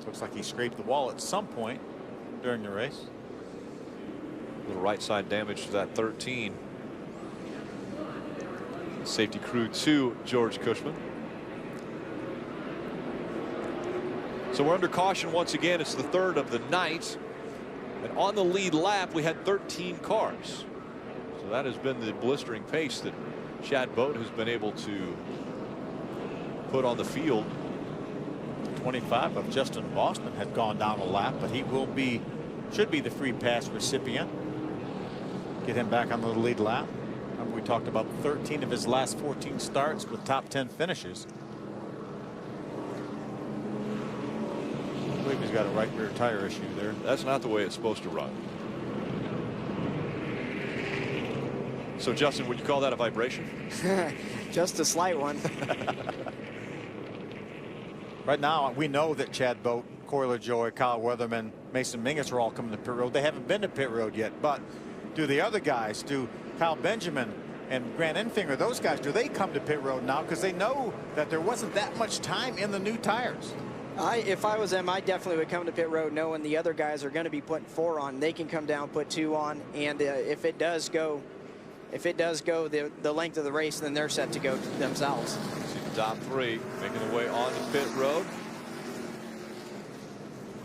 Looks like he scraped the wall at some point during the race. A little right side damage to that 13. Safety crew 2, George Cushman. So we're under caution once again. It's the 3rd of the night. And on the lead lap, we had 13 cars. So that has been the blistering pace that Chad Boat has been able to put on the field. 25 of Justin Boston had gone down a lap, but he should be the free pass recipient. Get him back on the lead lap. Remember, we talked about 13 of his last 14 starts with top 10 finishes. I believe he's got a right rear tire issue there. That's not the way it's supposed to run. So, Justin, would you call that a vibration? Just a slight one. Right now, we know that Chad Boat, Corey LaJoie, Kyle Weatherman, Mason Mingus are all coming to pit road. They haven't been to pit road yet, but do the other guys, do Kyle Benjamin and Grant Enfinger, those guys, do they come to pit road now because they know that there wasn't that much time in the new tires? If I was them, I definitely would come to pit road knowing the other guys are going to be putting 4 on. They can come down, put 2 on, and if it does go the length of the race, then they're set to go themselves. See the top 3 making their way on the pit road.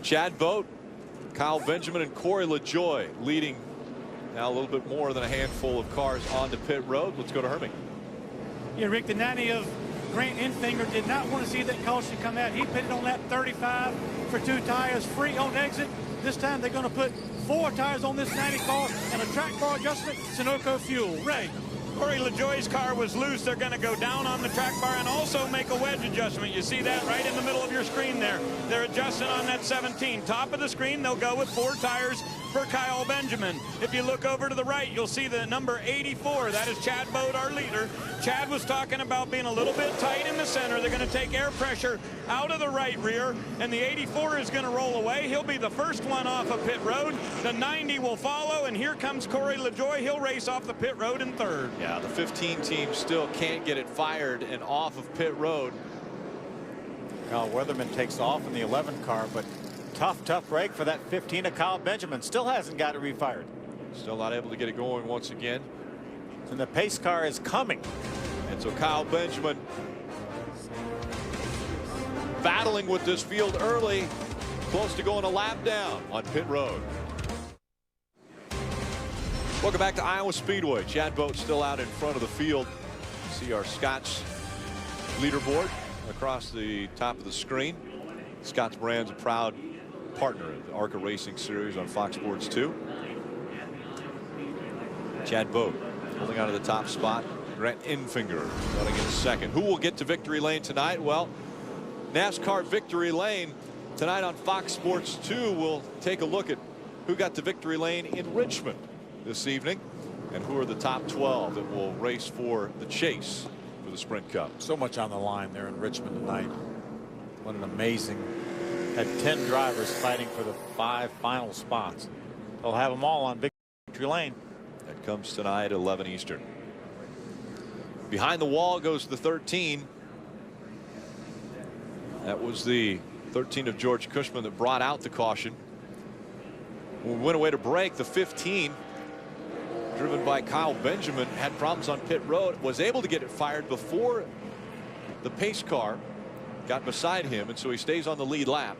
Chad Boat, Kyle Benjamin, and Corey LaJoie leading now a little bit more than a handful of cars on the pit road. Let's go to Herming. Yeah, Rick, the 90 of Grant Enfinger did not want to see that caution come out. He pitted on lap 35 for 2 tires free on exit. This time they're going to put 4 tires on this 90 car and a track bar adjustment, Sunoco fuel. Ray. Corey LaJoie's car was loose. They're going to go down on the track bar and also make a wedge adjustment. You see that right in the middle of your screen there. They're adjusting on that 17. Top of the screen, they'll go with 4 tires for Kyle Benjamin. If you look over to the right, you'll see the number 84. That is Chad Bode, our leader. Chad was talking about being a little bit tight in the center. They're going to take air pressure out of the right rear, and the 84 is going to roll away. He'll be the first one off of pit road. The 90 will follow, and here comes Corey LaJoie. He'll race off the pit road in third. Yeah, the 15 team still can't get it fired and off of pit road. Kyle Weatherman takes off in the 11 car, but tough break for that 15 of Kyle Benjamin. Still hasn't got it refired. Still not able to get it going once again. And the pace car is coming. And so Kyle Benjamin battling with this field early, close to going a lap down on pit road. Welcome back to Iowa Speedway. Chad Bode still out in front of the field. See our Scotts leaderboard across the top of the screen. Scotts Brand's a proud partner of the ARCA Racing Series on Fox Sports 2. Chad Bode holding on to the top spot. Grant Enfinger running in second. Who will get to victory lane tonight? Well, NASCAR Victory Lane tonight on Fox Sports 2. We'll take a look at who got to victory lane in Richmond this evening and who are the top 12 that will race for the chase for the Sprint Cup. So much on the line there in Richmond tonight. What an amazing. Had 10 drivers fighting for the 5 final spots. They'll have them all on victory lane. That comes tonight at 11 Eastern. Behind the wall goes the 13. That was the 13 of George Cushman that brought out the caution. When we went away to break, the 15, driven by Kyle Benjamin, had problems on pit road, was able to get it fired before the pace car got beside him, and so he stays on the lead lap.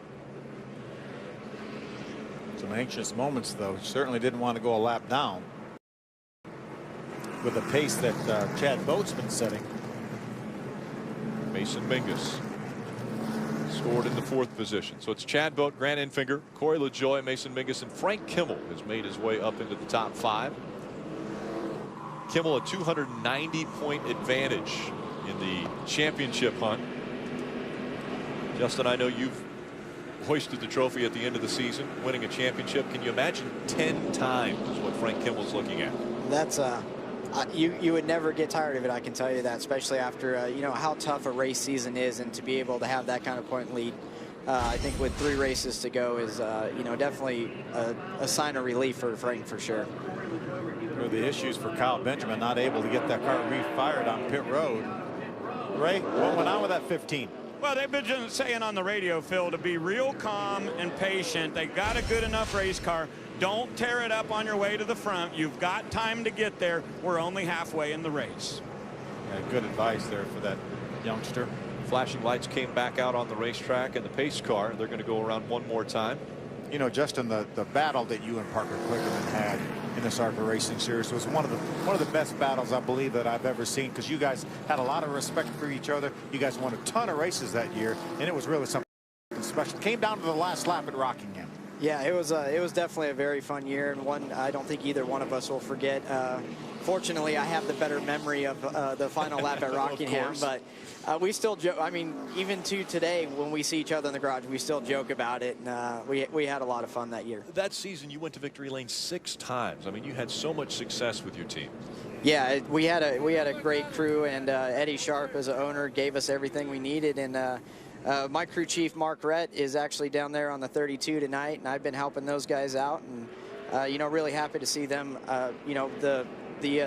Some anxious moments, though. Certainly didn't want to go a lap down with the pace that Chad Bode's been setting. Mason Mingus scored in the 4th position. So it's Chad Bode, Grant Enfinger, Corey LaJoie, Mason Mingus, and Frank Kimmel has made his way up into the top 5. Kimmel a 290-point advantage in the championship hunt. Justin, I know you've hoisted the trophy at the end of the season, winning a championship. Can you imagine 10 times what Frank Kimmel's looking at? That's you would never get tired of it, I can tell you that, especially after you know how tough a race season is, and to be able to have that kind of point lead. I think with 3 races to go is you know, definitely a sign of relief for Frank for sure. The issues for Kyle Benjamin, not able to get that car refired on pit road. Ray, what went on with that 15? Well, they've been just saying on the radio, Phil, to be real calm and patient. They got a good enough race car. Don't tear it up on your way to the front. You've got time to get there. We're only halfway in the race. Yeah, good advice there for that youngster. Flashing lights came back out on the racetrack, and the pace car, they're going to go around one more time. You know, Justin, the battle that you and Parker Quickerman had in this ARCA Racing Series was one of the best battles, I believe, that I've ever seen, because you guys had a lot of respect for each other. You guys won a ton of races that year, and it was really something special. Came down to the last lap at Rockingham. Yeah, it was definitely a very fun year, and one I don't think either one of us will forget. Fortunately, I have the better memory of the final lap at Rockingham, but we still joke. I mean, even to today, when we see each other in the garage, we still joke about it, and we had a lot of fun that year. That season, you went to victory lane 6 times. I mean, you had so much success with your team. Yeah, we had a great crew, and Eddie Sharp, as an owner, gave us everything we needed, and my crew chief, Mark Rett, is actually down there on the 32 tonight, and I've been helping those guys out, and you know, really happy to see them, you know, the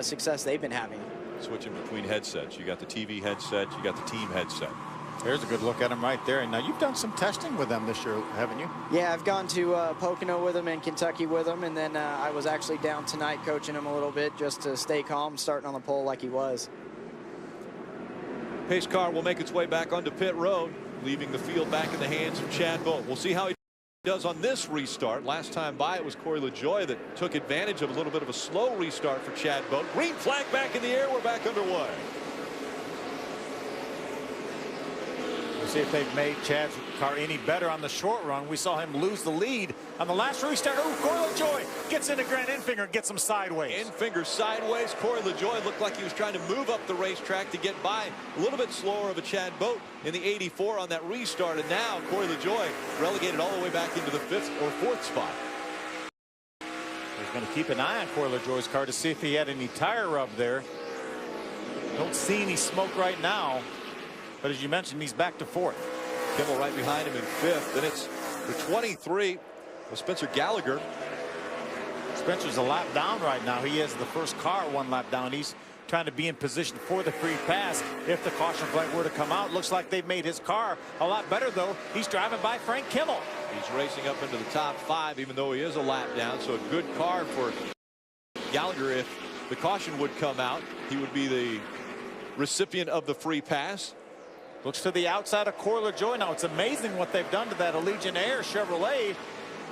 success they've been having. Switching between headsets. You got the TV headset, you got the team headset. There's a good look at them right there. And now you've done some testing with them this year, haven't you? Yeah, I've gone to Pocono with them and Kentucky with them, and then I was actually down tonight coaching him a little bit just to stay calm, starting on the pole like he was. Pace car will make its way back onto pit road, leaving the field back in the hands of Chad Bode. We'll see how he does on this restart. Last time by, it was Corey LaJoie that took advantage of a little bit of a slow restart for Chad Bode. Green flag back in the air. We're back underway. We'll see if they've made Chad's car any better on the short run. We saw him lose the lead on the last restart. Oh, Corey LaJoie gets into Grant Enfinger and gets him sideways. Enfinger sideways. Corey LaJoie looked like he was trying to move up the racetrack to get by a little bit slower of a Chad Boat in the 84 on that restart. And now Corey LaJoie relegated all the way back into the 5th or 4th spot. He's going to keep an eye on Corey LaJoie's car to see if he had any tire rub there. Don't see any smoke right now. But as you mentioned, he's back to 4th. Kimmel right behind him in 5th. Then it's the 23 with Spencer Gallagher. Spencer's a lap down right now. He has the first car 1 lap down. He's trying to be in position for the free pass if the caution flag were to come out. Looks like they've made his car a lot better, though. He's driving by Frank Kimmel. He's racing up into the top 5, even though he is a lap down. So a good car for Gallagher. If the caution would come out, he would be the recipient of the free pass. Looks to the outside of Corey LaJoie now. It's amazing what they've done to that Allegiant Air Chevrolet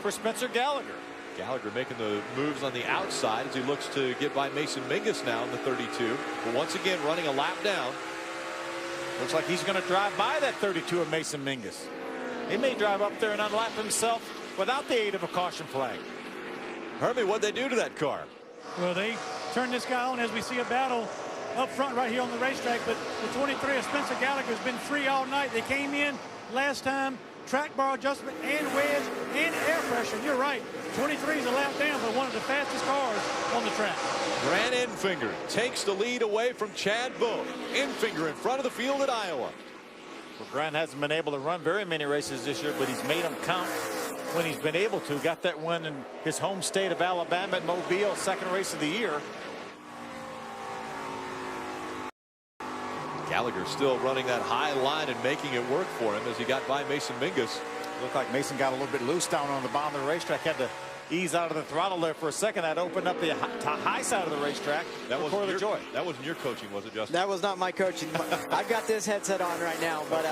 for Spencer Gallagher. Gallagher making the moves on the outside as he looks to get by Mason Mingus now in the 32. But once again, running a lap down. Looks like he's going to drive by that 32 of Mason Mingus. He may drive up there and unlap himself without the aid of a caution flag. Hermie, what'd they do to that car? Well, they turned this guy on as we see a battle up front right here on the racetrack, but the 23 of Spencer Gallagher has been free all night. They came in last time, track bar adjustment and wedge and air pressure. You're right, 23 is a lap down, but one of the fastest cars on the track. Grant Enfinger takes the lead away from Chad Boat. Enfinger in front of the field at Iowa. Well, Grant hasn't been able to run very many races this year, but he's made them count when he's been able to. Got that win in his home state of Alabama at Mobile, 2nd race of the year. Gallagher still running that high line and making it work for him as he got by Mason Mingus. Looked like Mason got a little bit loose down on the bottom of the racetrack. Had to ease out of the throttle there for a second. That opened up the high side of the racetrack. That wasn't your coaching, was it, Justin? That was not my coaching. I've got this headset on right now, but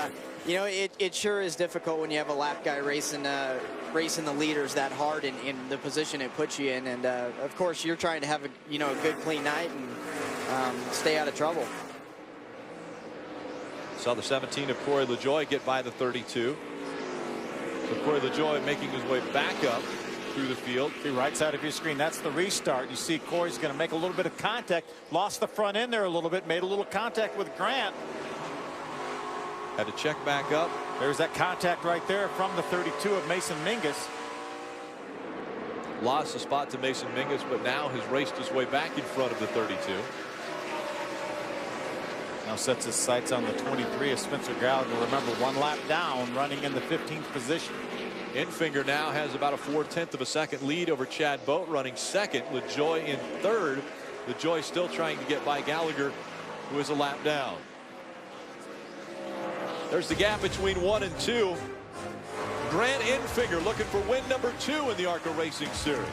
you know, it sure is difficult when you have a lap guy racing the leaders that hard in the position it puts you in. And of course, you're trying to have a good clean night and stay out of trouble. Saw the 17 of Corey LaJoie get by the 32. So Corey LaJoie making his way back up through the field. The right side of your screen, that's the restart. You see Corey's going to make a little bit of contact. Lost the front end there a little bit. Made a little contact with Grant. Had to check back up. There's that contact right there from the 32 of Mason Mingus. Lost the spot to Mason Mingus, but now has raced his way back in front of the 32. Now sets his sights on the 23 of Spencer Gallagher. Remember, 1 lap down, running in the 15th position. Enfinger now has about a 4/10 of a second lead over Chad Boat, running 2nd. LaJoie in 3rd. LaJoie still trying to get by Gallagher, who is a lap down. There's the gap between 1 and 2. Grant Enfinger looking for win number 2 in the ARCA Racing Series.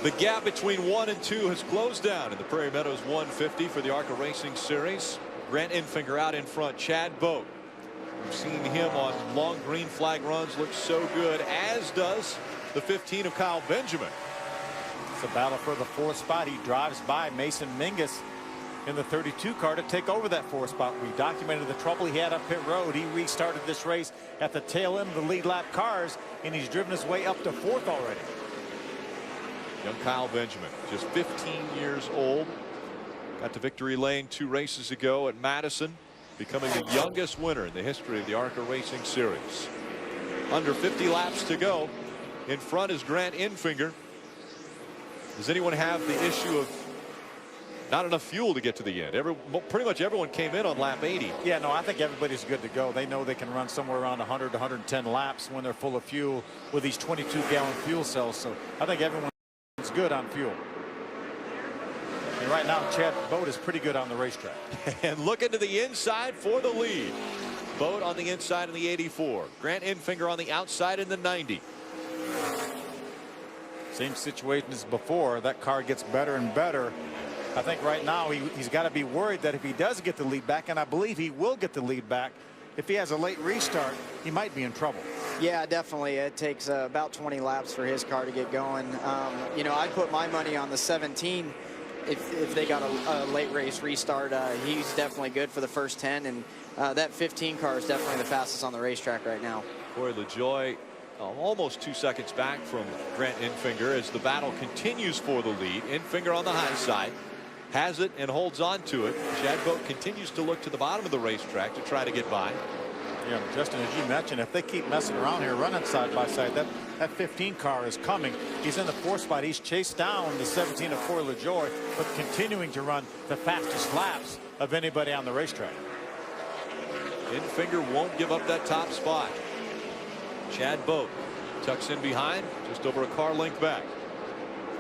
The gap between 1 and 2 has closed down in the Prairie Meadows 150 for the ARCA Racing Series. Grant Enfinger out in front. Chad Boat, we've seen him on long green flag runs, looks so good, as does the 15 of Kyle Benjamin. It's a battle for the 4th spot. He drives by Mason Mingus in the 32 car to take over that 4th spot. We documented the trouble he had up pit road. He restarted this race at the tail end of the lead lap cars, and he's driven his way up to 4th already. Young Kyle Benjamin, just 15 years old. Got to victory lane 2 races ago at Madison, becoming the youngest winner in the history of the ARCA Racing Series. Under 50 laps to go. In front is Grant Enfinger. Does anyone have the issue of not enough fuel to get to the end? Pretty much everyone came in on lap 80. Yeah, no, I think everybody's good to go. They know they can run somewhere around 100 to 110 laps when they're full of fuel with these 22-gallon fuel cells. So I think everyone's good on fuel. And right now, Chad Boat is pretty good on the racetrack. And looking to the inside for the lead. Boat on the inside in the 84. Grant Enfinger on the outside in the 90. Same situation as before. That car gets better and better. I think right now he's got to be worried that if he does get the lead back, and I believe he will get the lead back, if he has a late restart, he might be in trouble. Yeah, definitely. It takes about 20 laps for his car to get going. You know, I put my money on the 17 if they got a late race restart, he's definitely good for the first 10, and that 15 car is definitely the fastest on the racetrack right now. Corey LaJoie almost 2 seconds back from Grant Enfinger as the battle continues for the lead. Enfinger on the high side has it and holds on to it. Chad Boat continues to look to the bottom of the racetrack to try to get by. Yeah, Justin, as you mentioned, if they keep messing around here running side by side, that 15 car is coming. He's in the 4th spot. He's chased down the 17 of Corey LaJoie, but continuing to run the fastest laps of anybody on the racetrack. Enfinger won't give up that top spot. Chad Boat tucks in behind, just over a car length back.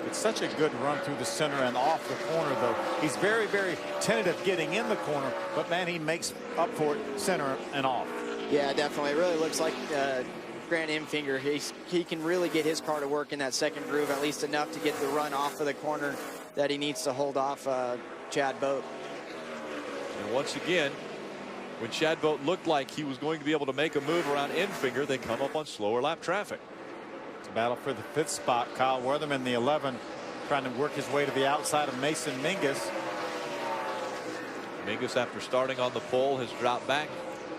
It's such a good run through the center and off the corner, though. He's very, very tentative getting in the corner, but man, he makes up for it center and off. Yeah, definitely. It really looks like Grant Enfinger. He can really get his car to work in that second groove, at least enough to get the run off of the corner that he needs to hold off Chad Boat. And once again, when Chad Boat looked like he was going to be able to make a move around Enfinger, they come up on slower lap traffic. It's a battle for the 5th spot. Kyle Weatherman, the 11, trying to work his way to the outside of Mason Mingus. Mingus, after starting on the pole, has dropped back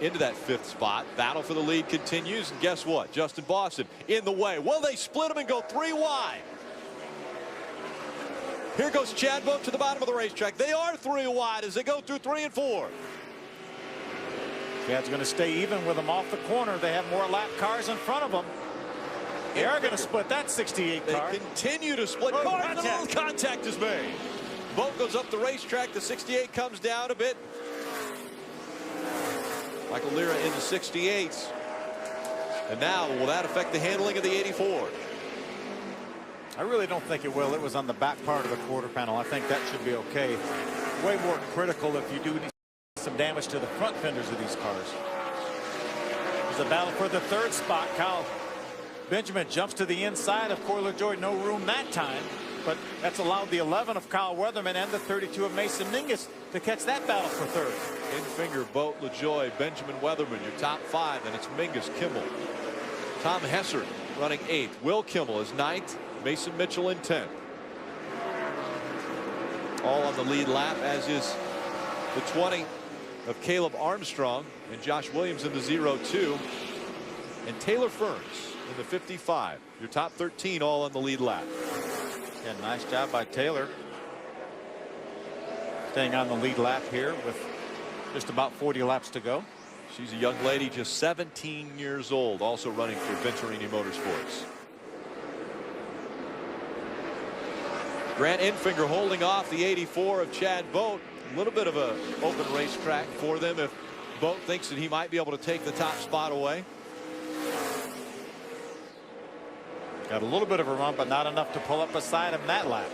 into that 5th spot. Battle for the lead continues, and guess what? Justin Boston in the way. Will they split him and go 3 wide? Here goes Chad Boat to the bottom of the racetrack. They are 3 wide as they go through 3 and 4. Chad's going to stay even with them off the corner. They have more lap cars in front of them. They are going to split that 68 car. They continue to split. Contact is made. Boat goes up the racetrack. The 68 comes down a bit. Michael Lira in the 68s. And now, will that affect the handling of the 84? I really don't think it will. It was on the back part of the quarter panel. I think that should be okay. Way more critical if you do some damage to the front fenders of these cars. There's a battle for the 3rd spot. Kyle Benjamin jumps to the inside of Corey LaJoie. No room that time, but that's allowed the 11 of Kyle Weatherman and the 32 of Mason Mingus to catch that battle for 3rd. Enfinger, Boat, LaJoie, Benjamin, Weatherman, your top 5. And it's Mingus, Kimmel. Tom Hessert running 8th. Will Kimmel is 9th. Mason Mitchell in 10th. All on the lead lap, as is the 20 of Caleb Armstrong, and Josh Williams in the 0-2, and Taylor Ferns in the 55. Your top 13 all on the lead lap. Yeah, nice job by Taylor. Staying on the lead lap here with just about 40 laps to go. She's a young lady, just 17 years old, also running for Venturini Motorsports. Grant Enfinger holding off the 84 of Chad Boat. A little bit of an open racetrack for them if Boat thinks that he might be able to take the top spot away. Got a little bit of a run, but not enough to pull up beside him that lap.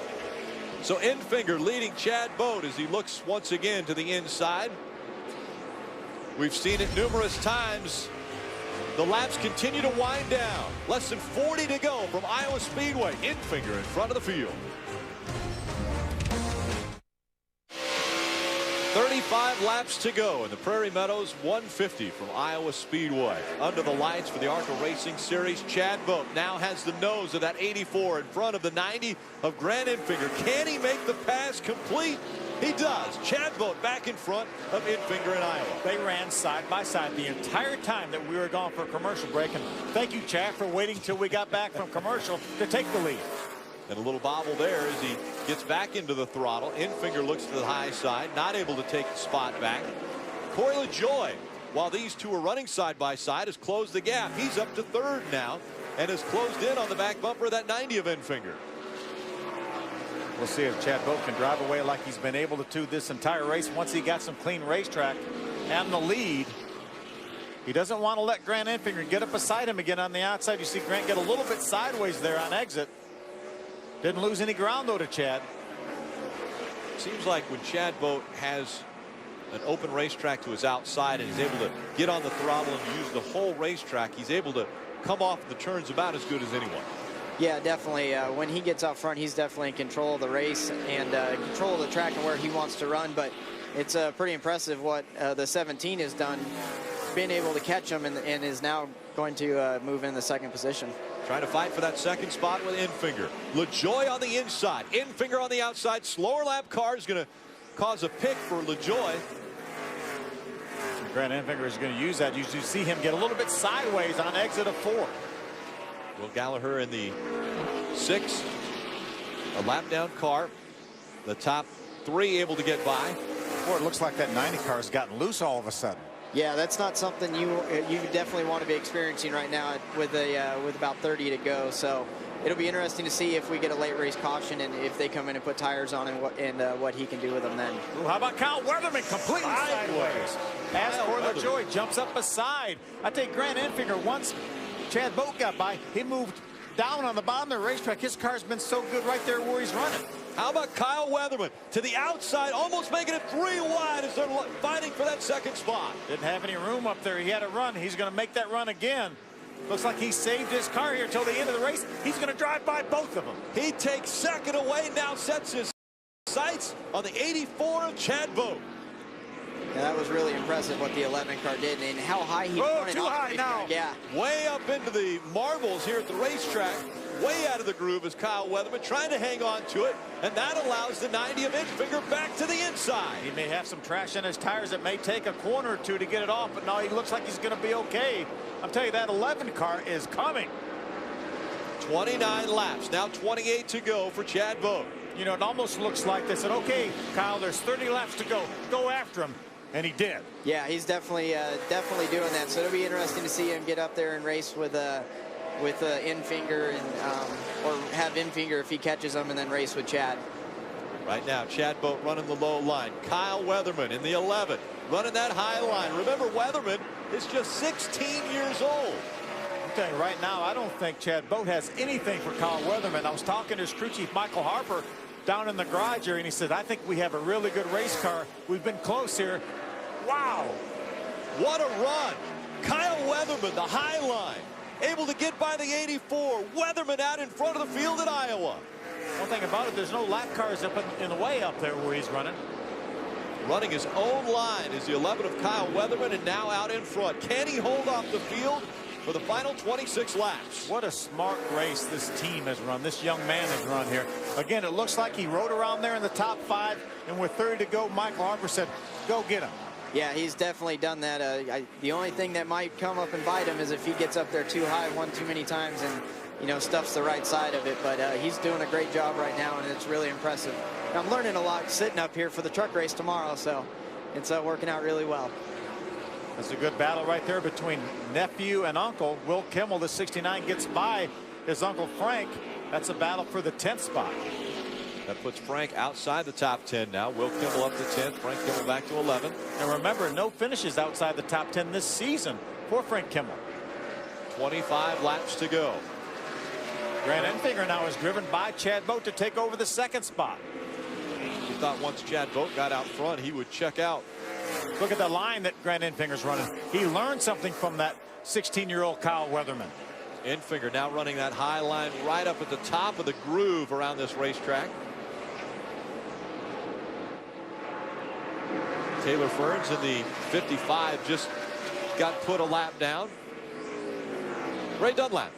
So Enfinger leading Chad Boat as he looks once again to the inside. We've seen it numerous times. The laps continue to wind down. Less than 40 to go from Iowa Speedway. Enfinger in front of the field. 35 laps to go in the Prairie Meadows 150 from Iowa Speedway. Under the lights for the ARCA Racing Series, Chad Boat now has the nose of that 84 in front of the 90 of Grant Enfinger. Can he make the pass complete? He does. Chad Boat back in front of Enfinger in Iowa. They ran side by side the entire time that we were gone for a commercial break. And thank you, Chad, for waiting till we got back from commercial to take the lead. And a little bobble there as he gets back into the throttle. Enfinger looks to the high side, not able to take the spot back. Corey LaJoie, while these two are running side by side, has closed the gap. He's up to 3rd now and has closed in on the back bumper of that 90 of Enfinger. We'll see if Chad Boat can drive away like he's been able to this entire race once he got some clean racetrack and the lead. He doesn't want to let Grant Enfinger get up beside him again on the outside. You see Grant get a little bit sideways there on exit. Didn't lose any ground, though, to Chad. Seems like when Chad Boat has an open racetrack to his outside and is able to get on the throttle and use the whole racetrack, he's able to come off the turns about as good as anyone. Yeah, definitely. When he gets out front, he's definitely in control of the race and control of the track and where he wants to run. But it's pretty impressive what the 17 has done, being able to catch him and is now going to move in the 2nd position. trying to fight for that second spot with Infinger. LaJoy on the inside, Infinger on the outside. Slower lap car is going to cause a pick for LaJoy. Grant Infinger is going to use that. You see him get a little bit sideways on exit of 4. Will Gallagher in the 6, a lap down car. The top 3 able to get by. Boy, it looks like that 90 car has gotten loose all of a sudden. Yeah, that's not something you definitely want to be experiencing right now with about 30 to go. So it'll be interesting to see if we get a late race caution and if they come in and put tires on and what he can do with them then. Ooh, how about Kyle Weatherman completely sideways? As for LaJoy, jumps up beside. I take Grant Infinger once Chad Boat got by, he moved down on the bottom of the racetrack. His car's been so good right there where he's running. How about Kyle Weatherman to the outside, almost making it 3 wide as they're fighting for that second spot. Didn't have any room up there. He had a run. He's going to make that run again. Looks like he saved his car here till the end of the race. He's going to drive by both of them. He takes second away, now sets his sights on the 84 of Chad Boat. Yeah, that was really impressive what the 11 car did and how high he won it. Too high now. Yeah. Way up into the marbles here at the racetrack. Way out of the groove is Kyle Weatherman trying to hang on to it, and that allows the 90 of Infinger back to the inside. He may have some trash in his tires. It may take a corner or two to get it off, but now he looks like he's going to be okay. I'm telling you, that 11 car is coming. 29 laps, now 28 to go for Chad Boat. You know, it almost looks like they said, okay, Kyle, there's 30 laps to go. Go after him. And he did. Yeah, he's definitely doing that. So it'll be interesting to see him get up there and race with Infinger and or have Infinger if he catches him and then race with Chad. Right now, Chad Boat running the low line. Kyle Weatherman in the 11 running that high line. Remember, Weatherman is just 16 years old. I'm telling you right now, I don't think Chad Boat has anything for Kyle Weatherman. I was talking to his crew chief, Michael Harper, down in the garage here, and he said, I think we have a really good race car. We've been close here. Wow. What a run. Kyle Weatherman, the high line, able to get by the 84. Weatherman out in front of the field at Iowa. One thing about it, there's no lap cars up in the way up there where he's running. Running his own line is the 11 of Kyle Weatherman, and now out in front. Can he hold off the field for the final 26 laps? What a smart race this team has run. This young man has run here. Again, it looks like he rode around there in the top 5, and with 30 to go, Michael Harper said, go get him. Yeah, he's definitely done that. The only thing that might come up and bite him is if he gets up there too high one too many times and, you know, stuffs the right side of it. But he's doing a great job right now, and it's really impressive. And I'm learning a lot sitting up here for the truck race tomorrow, so it's working out really well. That's a good battle right there between nephew and uncle. Will Kimmel, the 69, gets by his uncle Frank. That's a battle for the 10th spot. That puts Frank outside the top 10 now. Will Kimmel up to 10th. Frank Kimmel back to 11. And remember, no finishes outside the top 10 this season for Frank Kimmel. 25 laps to go. Grant Infinger now is driven by Chad Boat to take over the 2nd spot. He thought once Chad Boat got out front, he would check out. Look at the line that Grant Infinger's running. He learned something from that 16-year-old Kyle Weatherman. Infinger now running that high line right up at the top of the groove around this racetrack. Taylor Ferns in the 55 just got put a lap down. Ray Dunlap.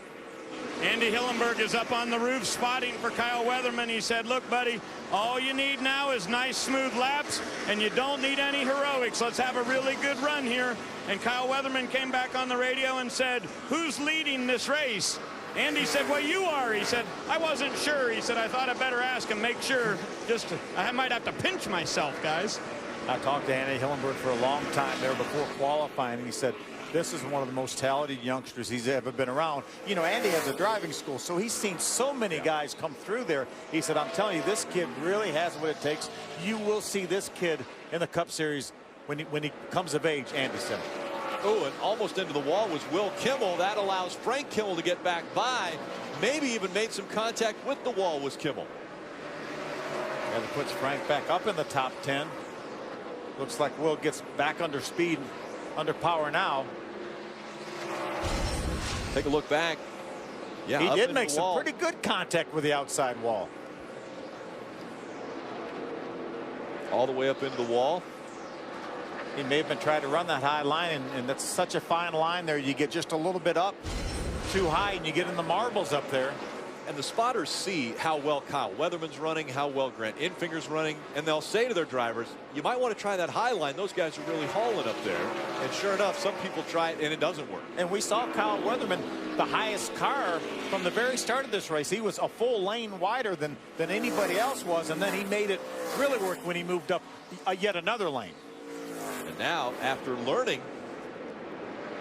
Andy Hillenberg is up on the roof spotting for Kyle Weatherman. He said, look, buddy, all you need now is nice, smooth laps, and you don't need any heroics. Let's have a really good run here. And Kyle Weatherman came back on the radio and said, who's leading this race? Andy said, well, you are. He said, I wasn't sure. He said, I thought I'd better ask him, make sure. I might have to pinch myself, guys. I talked to Andy Hillenberg for a long time there before qualifying, and he said, this is one of the most talented youngsters he's ever been around. You know, Andy has a driving school, so he's seen so many guys come through there. He said, I'm telling you, this kid really has what it takes. You will see this kid in the Cup Series when he comes of age, Andy said. Oh, and almost into the wall was Will Kimmel. That allows Frank Kimmel to get back by. Maybe even made some contact with the wall was Kimmel. And it puts Frank back up in the top 10. Looks like Will gets back under speed, under power now. Take a look back. Yeah, he did make some pretty good contact with the outside wall. All the way up into the wall. He may have been trying to run that high line, and that's such a fine line there. You get just a little bit up too high and you get in the marbles up there. And the spotters see how well Kyle Weatherman's running, how well Grant Infinger's running, and they'll say to their drivers, you might want to try that high line. Those guys are really hauling up there. And sure enough, some people try it and it doesn't work. And we saw Kyle Weatherman, the highest car from the very start of this race. He was a full lane wider than anybody else was, and then he made it really work when he moved up yet another lane. And now, after learning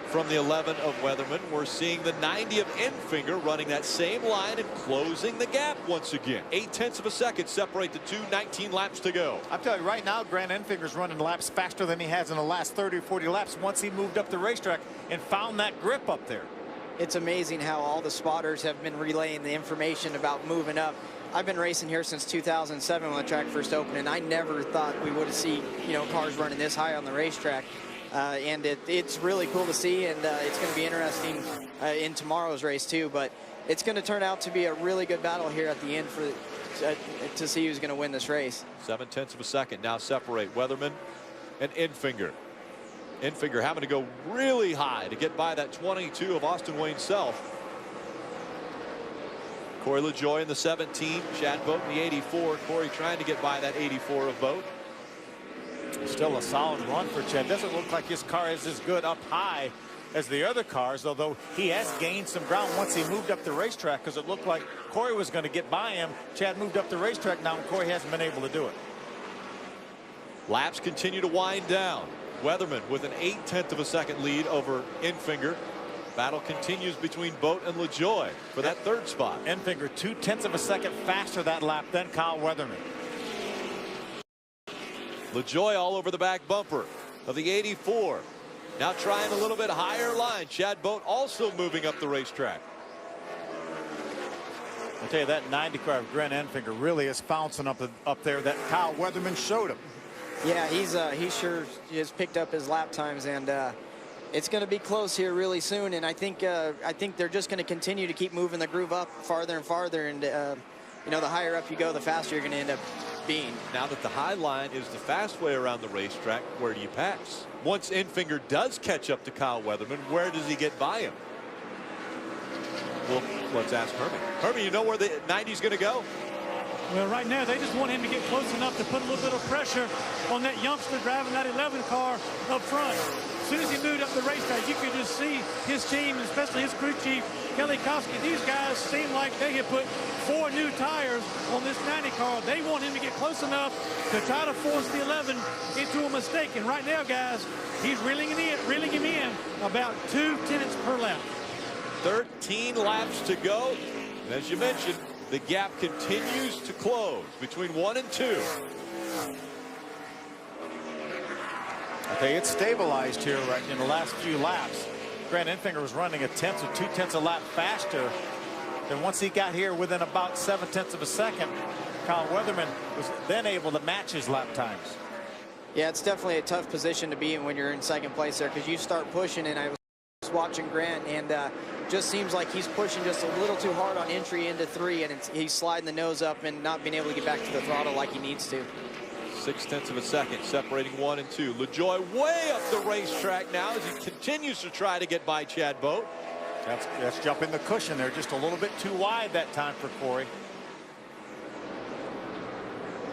from the 11 of Weatherman, we're seeing the 90 of Infinger running that same line and closing the gap once again. 0.8 of a second separate the two, 19 laps to go. I'm telling you right now, Grant Infinger's running laps faster than he has in the last 30 or 40 laps once he moved up the racetrack and found that grip up there. It's amazing how all the spotters have been relaying the information about moving up. I've been racing here since 2007 when the track first opened, and I never thought we would see, you know, cars running this high on the racetrack. And it's really cool to see, and it's going to be interesting in tomorrow's race too. But it's going to turn out to be a really good battle here at the end for to see who's going to win this race. 0.7 of a second now separate Weatherman and Infinger. Infinger having to go really high to get by that 22 of Austin Wayne Self. Corey LaJoie in the 17, Chad Boat in the 84. Corey trying to get by that 84 of Boat. Still a solid run for Chad. Doesn't look like his car is as good up high as the other cars, although he has gained some ground once he moved up the racetrack, because it looked like Corey was going to get by him. Chad moved up the racetrack now, and Corey hasn't been able to do it. Laps continue to wind down. Weatherman with an 0.8 of a second lead over Infinger. Battle continues between Boat and LaJoie for that third spot. Infinger 0.2 of a second faster that lap than Kyle Weatherman. LaJoie all over the back bumper of the 84. Now trying a little bit higher line. Chad Boat also moving up the racetrack. I'll tell you, that 90 car of Grant Infinger really is bouncing up there that Kyle Weatherman showed him. Yeah, he sure has picked up his lap times, and it's going to be close here really soon. And I think they're just going to continue to keep moving the groove up farther and farther. And you know, the higher up you go, the faster you're going to end up being. Now that the high line is the fast way around the racetrack, where do you pass? Once Infinger does catch up to Kyle Weatherman, where does he get by him? Well, let's ask Hermie. Hermie, you know where the 90's going to go? Well, right now, they just want him to get close enough to put a little bit of pressure on that youngster driving that 11 car up front. As soon as he moved up the racetrack, you could just see his team, especially his crew chief, Kelly Koski. These guys seem like they have put 4 new tires on this 90 car. They want him to get close enough to try to force the 11 into a mistake. And right now, guys, he's reeling him in about 2 tenths per lap. 13 laps to go. And as you mentioned, the gap continues to close between 1 and 2. Okay, it's stabilized here right in the last few laps. Grant Infinger was running 1/10 or 2/10 a lap faster. Then once he got here within about 7/10 of a second, Kyle Weatherman was then able to match his lap times. Yeah, it's definitely a tough position to be in when you're in second place there, because you start pushing, and I was watching Grant, and just seems like he's pushing just a little too hard on entry into 3, and he's sliding the nose up and not being able to get back to the throttle like he needs to. 0.6 of a second separating 1 and 2. LaJoie way up the racetrack now as he continues to try to get by Chad Boat. That's jumping the cushion there just a little bit too wide that time for Corey.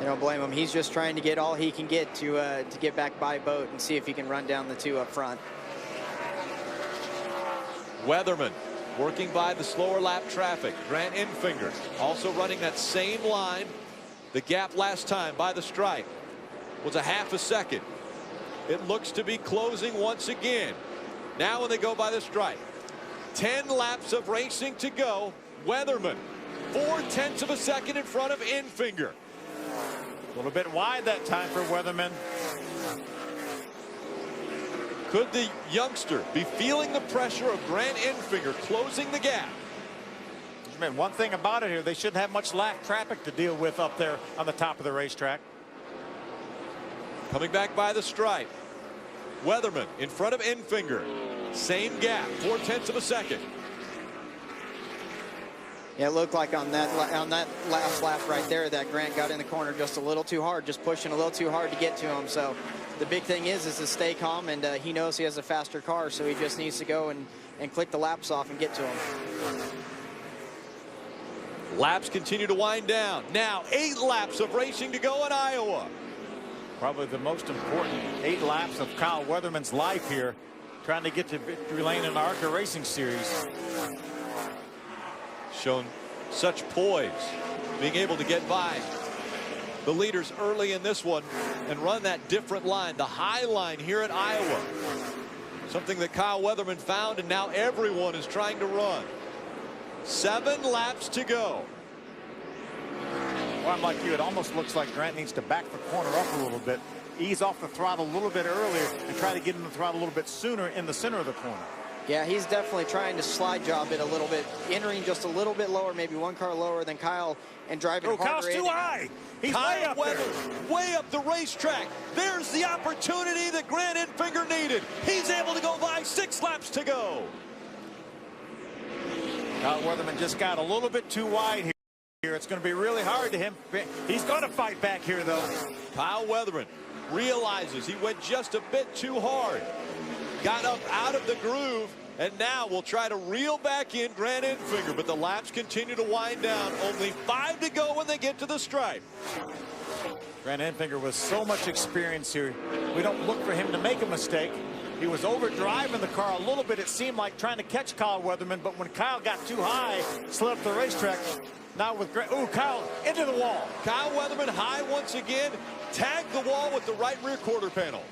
You don't blame him. He's just trying to get all he can get to get back by Boat and see if he can run down the 2 up front. Weatherman working by the slower lap traffic. Grant Infinger also running that same line. The gap last time by the stripe was 0.5 a second. It looks to be closing once again. Now when they go by the stripe, 10 laps of racing to go. Weatherman 0.4 of a second in front of Infinger. A little bit wide that time for Weatherman. Could the youngster be feeling the pressure of Grant Infinger closing the gap? Man, one thing about it here, they shouldn't have much lap traffic to deal with up there on the top of the racetrack. Coming back by the stripe. Weatherman in front of Infinger. Same gap, 0.4 of a second. Yeah, it looked like on that last lap right there that Grant got in the corner just a little too hard, just pushing a little too hard to get to him. So the big thing is to stay calm, and he knows he has a faster car, so he just needs to go and and click the laps off and get to him. Laps continue to wind down. Now 8 laps of racing to go in Iowa. Probably the most important 8 laps of Kyle Weatherman's life here, trying to get to victory lane in the ARCA Racing Series. Shown such poise, being able to get by the leaders early in this one and run that different line, the high line here at Iowa. Something that Kyle Weatherman found, and now everyone is trying to run. 7 laps to go. Well, I'm like you. It almost looks like Grant needs to back the corner up a little bit, ease off the throttle a little bit earlier, and try to get in the throttle a little bit sooner in the center of the corner. Yeah, he's definitely trying to slide job it a little bit, entering just a little bit lower, maybe 1 car lower than Kyle, and driving harder. Kyle's too high. He's Kyle Weatherman way up the racetrack. There's the opportunity that Grant Enfinger needed. He's able to go by. 6 laps to go. Kyle Weatherman just got a little bit too wide here. It's going to be really hard to him. He's going to fight back here, though. Kyle Weatherman realizes he went just a bit too hard. Got up out of the groove, and now we'll try to reel back in Grant Enfinger, but the laps continue to wind down. Only 5 to go when they get to the stripe. Grant Enfinger with so much experience here. We don't look for him to make a mistake. He was overdriving the car a little bit, it seemed like, trying to catch Kyle Weatherman, but when Kyle got too high, slid up the racetrack. Now with Grant, Kyle into the wall. Kyle Weatherman high once again, tagged the wall with the right rear quarter panel.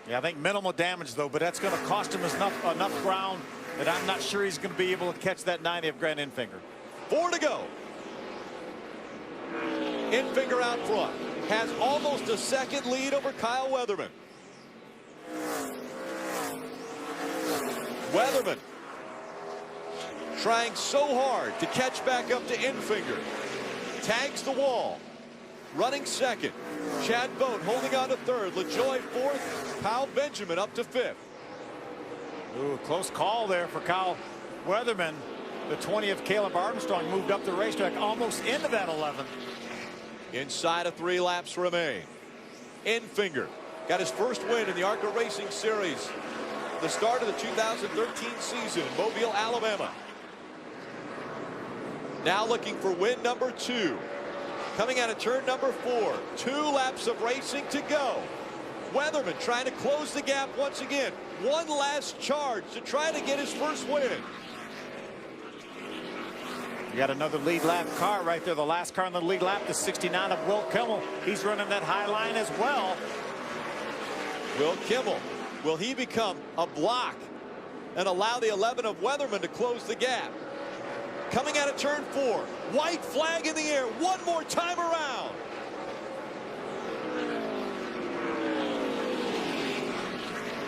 Yeah, I think minimal damage, though, but that's going to cost him enough ground that I'm not sure he's going to be able to catch that 90 of Grant Enfinger. 4 to go. Enfinger out front. Has almost a second lead over Kyle Weatherman. Weatherman trying so hard to catch back up to Enfinger. Tags the wall. Running second. Chad Boat holding on to third. LaJoy fourth. Kyle Benjamin up to fifth. Ooh, close call there for Kyle Weatherman. The 20 of Caleb Armstrong moved up the racetrack almost into that 11th. Inside of 3 laps remain. Enfinger got his first win in the ARCA Racing Series. The start of the 2013 season in Mobile, Alabama. Now looking for win number 2. Coming out of turn number 4. 2 laps of racing to go. Weatherman trying to close the gap once again. One last charge to try to get his first win. You got another lead lap car right there. The last car in the lead lap, the 69 of Will Kimmel. He's running that high line as well. Will Kimmel, will he become a block and allow the 11 of Weatherman to close the gap? Coming out of turn 4. White flag in the air. One more time around.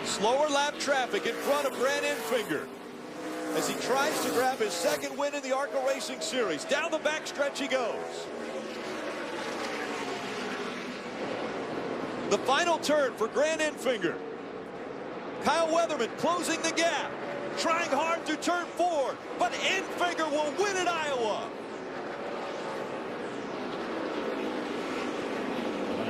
Slower lap traffic in front of Grant Enfinger as he tries to grab his second win in the ARCA Racing Series. Down the backstretch he goes. The final turn for Grant Enfinger. Kyle Weatherman closing the gap. Trying hard through turn 4, but Enfinger will win at Iowa.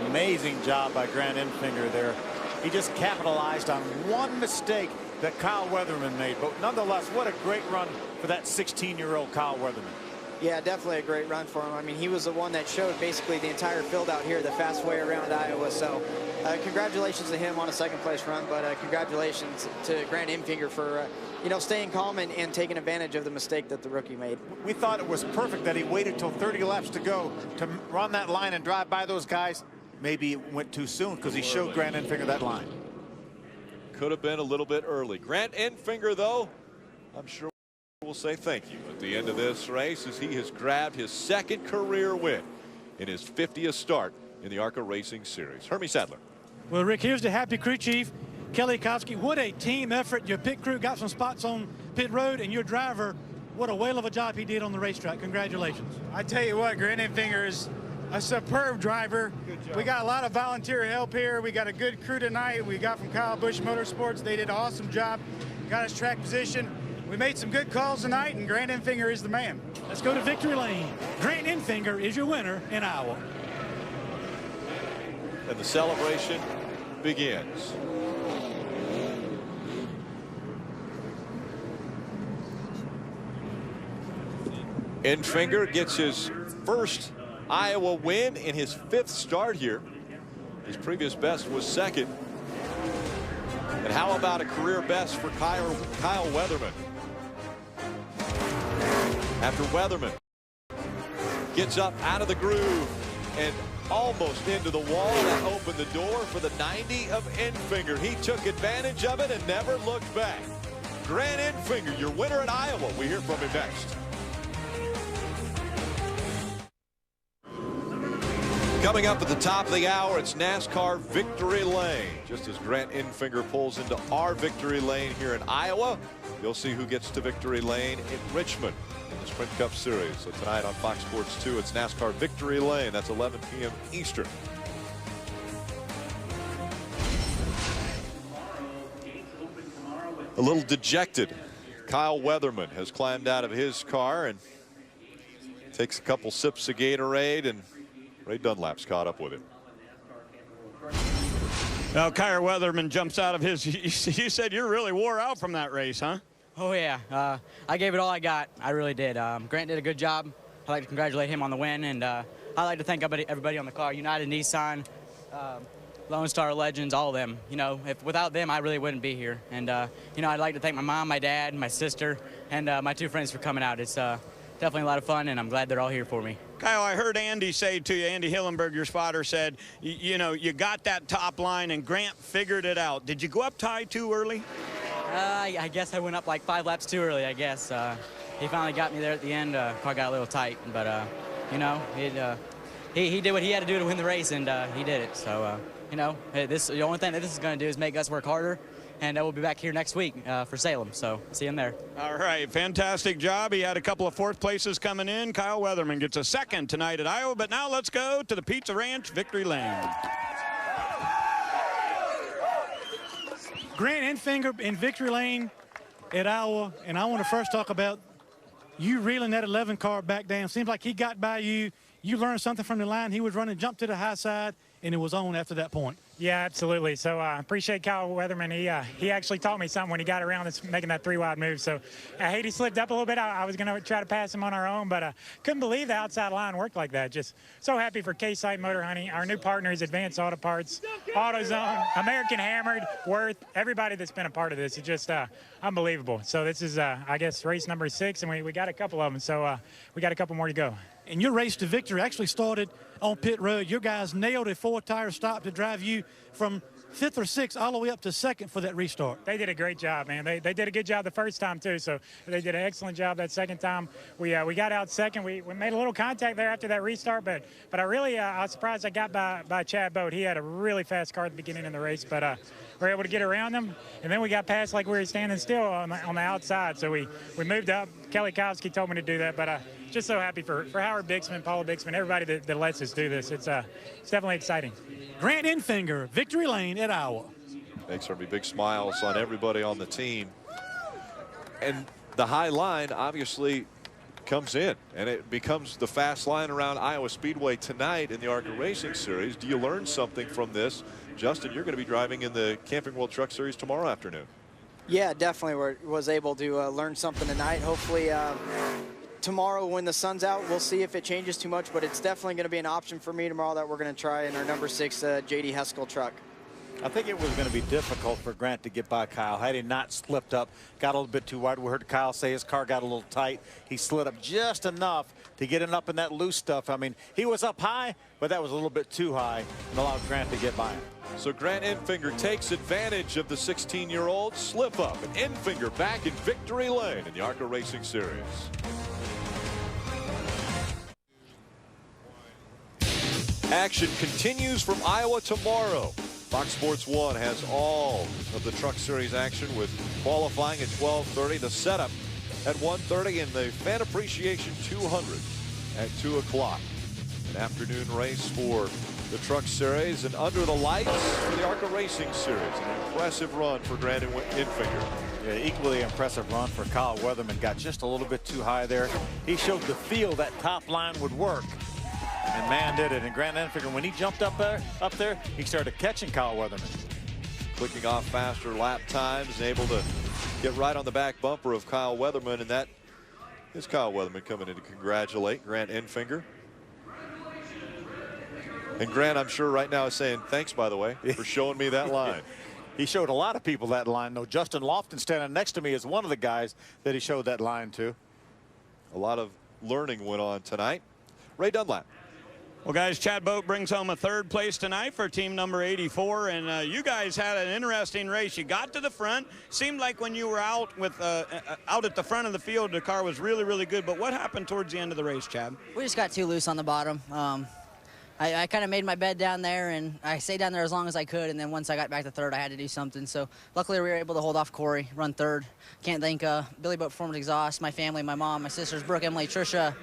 Amazing job by Grant Enfinger there. He just capitalized on one mistake that Kyle Weatherman made, but nonetheless, what a great run for that 16-year-old Kyle Weatherman. Yeah, definitely a great run for him. I mean, he was the one that showed basically the entire field out here the fast way around Iowa. So congratulations to him on a second-place run, but congratulations to Grant Enfinger for, staying calm and taking advantage of the mistake that the rookie made. We thought it was perfect that he waited till 30 laps to go to run that line and drive by those guys. Maybe it went too soon because he showed Grant Enfinger that line. Could have been a little bit early. Grant Enfinger, though, I'm sure we'll say thank you at the end of this race as he has grabbed his second career win in his 50th start in the ARCA Racing Series. Hermie Sadler. Well, Rick, here's the happy crew chief, Kelly Kowski. What a team effort. Your pit crew got some spots on pit road, and your driver, what a whale of a job he did on the racetrack. Congratulations. I tell you what, Grant Enfinger is a superb driver. We got a lot of volunteer help here. We got a good crew tonight. We got from Kyle Busch Motorsports. They did an awesome job. Got us track position. We made some good calls tonight, and Grant Enfinger is the man. Let's go to victory lane. Grant Enfinger is your winner in Iowa. And the celebration begins. Enfinger gets his first Iowa win in his 5th start here. His previous best was 2nd. And how about a career best for Kyle Weatherman? After Weatherman gets up out of the groove and almost into the wall that opened the door for the 90 of Enfinger. He took advantage of it and never looked back. Grant Enfinger, your winner at Iowa. We hear from him next. Coming up at the top of the hour, it's NASCAR Victory Lane. Just as Grant Enfinger pulls into our Victory Lane here in Iowa, you'll see who gets to Victory Lane in Richmond in the Sprint Cup Series. So tonight on Fox Sports 2, it's NASCAR Victory Lane. That's 11 p.m. Eastern. A little dejected, Kyle Weatherman has climbed out of his car and takes a couple sips of Gatorade, and Ray Dunlap's caught up with him. Now, Kyle Weatherman jumps out of his. You said you really wore out from that race, huh? Oh, yeah. I gave it all I got. I really did. Grant did a good job. I'd like to congratulate him on the win, and I'd like to thank everybody on the car, United Nissan, Lone Star Legends, all of them. You know, without them, I really wouldn't be here. And, you know, I'd like to thank my mom, my dad, my sister, and my 2 friends for coming out. It's definitely a lot of fun, and I'm glad they're all here for me. Kyle, I heard Andy say to you, Andy Hillenberg, your spotter, said, you know, you got that top line and Grant figured it out. Did you go up high too early? I guess I went up like 5 laps too early, I guess. He finally got me there at the end. Car got a little tight, but, you know, he did what he had to do to win the race, and he did it. So, you know, the only thing that this is going to do is make us work harder. And we'll be back here next week for Salem, so see him there. All right, fantastic job. He had a couple of 4th places coming in. Kyle Weatherman gets a 2nd tonight at Iowa, but now let's go to the Pizza Ranch Victory Lane. Grant Enfinger in Victory Lane at Iowa, and I want to first talk about you reeling that 11 car back down. Seems like he got by you. You learned something from the line. He was running, jumped to the high side, and it was on after that point. Yeah, absolutely. So I appreciate Kyle Weatherman. He actually taught me something when he got around and making that 3-wide move. So I hate he slipped up a little bit. I was going to try to pass him on our own, but couldn't believe the outside line worked like that. Just so happy for K-Site Motor Hunting. Our new partners, Advanced Auto Parts, AutoZone, American Hammered, Worth, everybody that's been a part of this. It's just unbelievable. So this is, I guess, race number 6, and we got a couple of them. So we got a couple more to go. And your race to victory actually started on pit road. Your guys nailed a 4-tire stop to drive you from 5th or 6th all the way up to 2nd for that restart. They did a great job, man. They did a good job the first time too, so they did an excellent job that second time. We got out second. We made a little contact there after that restart, but I was surprised I got by Chad Boat. He had a really fast car at the beginning of the race, but we were able to get around him, and then we got past like we were standing still on the outside, so we moved up. Kelly Kowski told me to do that, but just so happy for Howard Bixman, Paula Bixman, everybody that lets us do this. It's definitely exciting. Grant Enfinger, Victory Lane at Iowa. Makes certainly big smiles on everybody on the team. And the high line obviously comes in, and it becomes the fast line around Iowa Speedway tonight in the ARCA Racing Series. Do you learn something from this? Justin, you're going to be driving in the Camping World Truck Series tomorrow afternoon. Yeah, definitely was able to learn something tonight. Hopefully tomorrow when the sun's out, we'll see if it changes too much, but it's definitely going to be an option for me tomorrow that we're going to try in our number 6 JD Heskel truck. I think it was going to be difficult for Grant to get by Kyle. Had he not slipped up, got a little bit too wide. We heard Kyle say his car got a little tight. He slid up just enough to get it up in that loose stuff. I mean, he was up high, but that was a little bit too high and allowed Grant to get by him. So Grant Enfinger takes advantage of the 16-year-old slip up, and Enfinger back in Victory Lane in the ARCA Racing Series. Action continues from Iowa tomorrow. Fox Sports 1 has all of the Truck Series action with qualifying at 12:30, the setup at 1:30, and the Fan Appreciation 200 at 2 o'clock. An afternoon race for the Truck Series, and under the lights for the ARCA Racing Series. An impressive run for Grant Enfinger. Yeah, equally impressive run for Kyle Weatherman. Got just a little bit too high there. He showed the feel that top line would work. And man did it. And Grant Enfinger, when he jumped up there, he started catching Kyle Weatherman. Clicking off faster lap times, able to get right on the back bumper of Kyle Weatherman, and that Here's Kyle Weatherman coming in to congratulate Grant Enfinger. And Grant, I'm sure right now is saying, thanks, by the way, for showing me that line. He showed a lot of people that line, though. Justin Lofton standing next to me is one of the guys that he showed that line to. A lot of learning went on tonight. Ray Dunlap. Well, guys, Chad Boat brings home a 3rd place tonight for team number 84, and you guys had an interesting race. You got to the front. Seemed like when you were out at the front of the field, the car was really, really good. But what happened towards the end of the race, Chad? We just got too loose on the bottom. I kind of made my bed down there, and I stayed down there as long as I could, and then once I got back to 3rd, I had to do something. So luckily we were able to hold off Corey, run 3rd. Can't thank Billy Boat Performance Exhaust, my family, my mom, my sisters, Brooke, Emily, Trisha,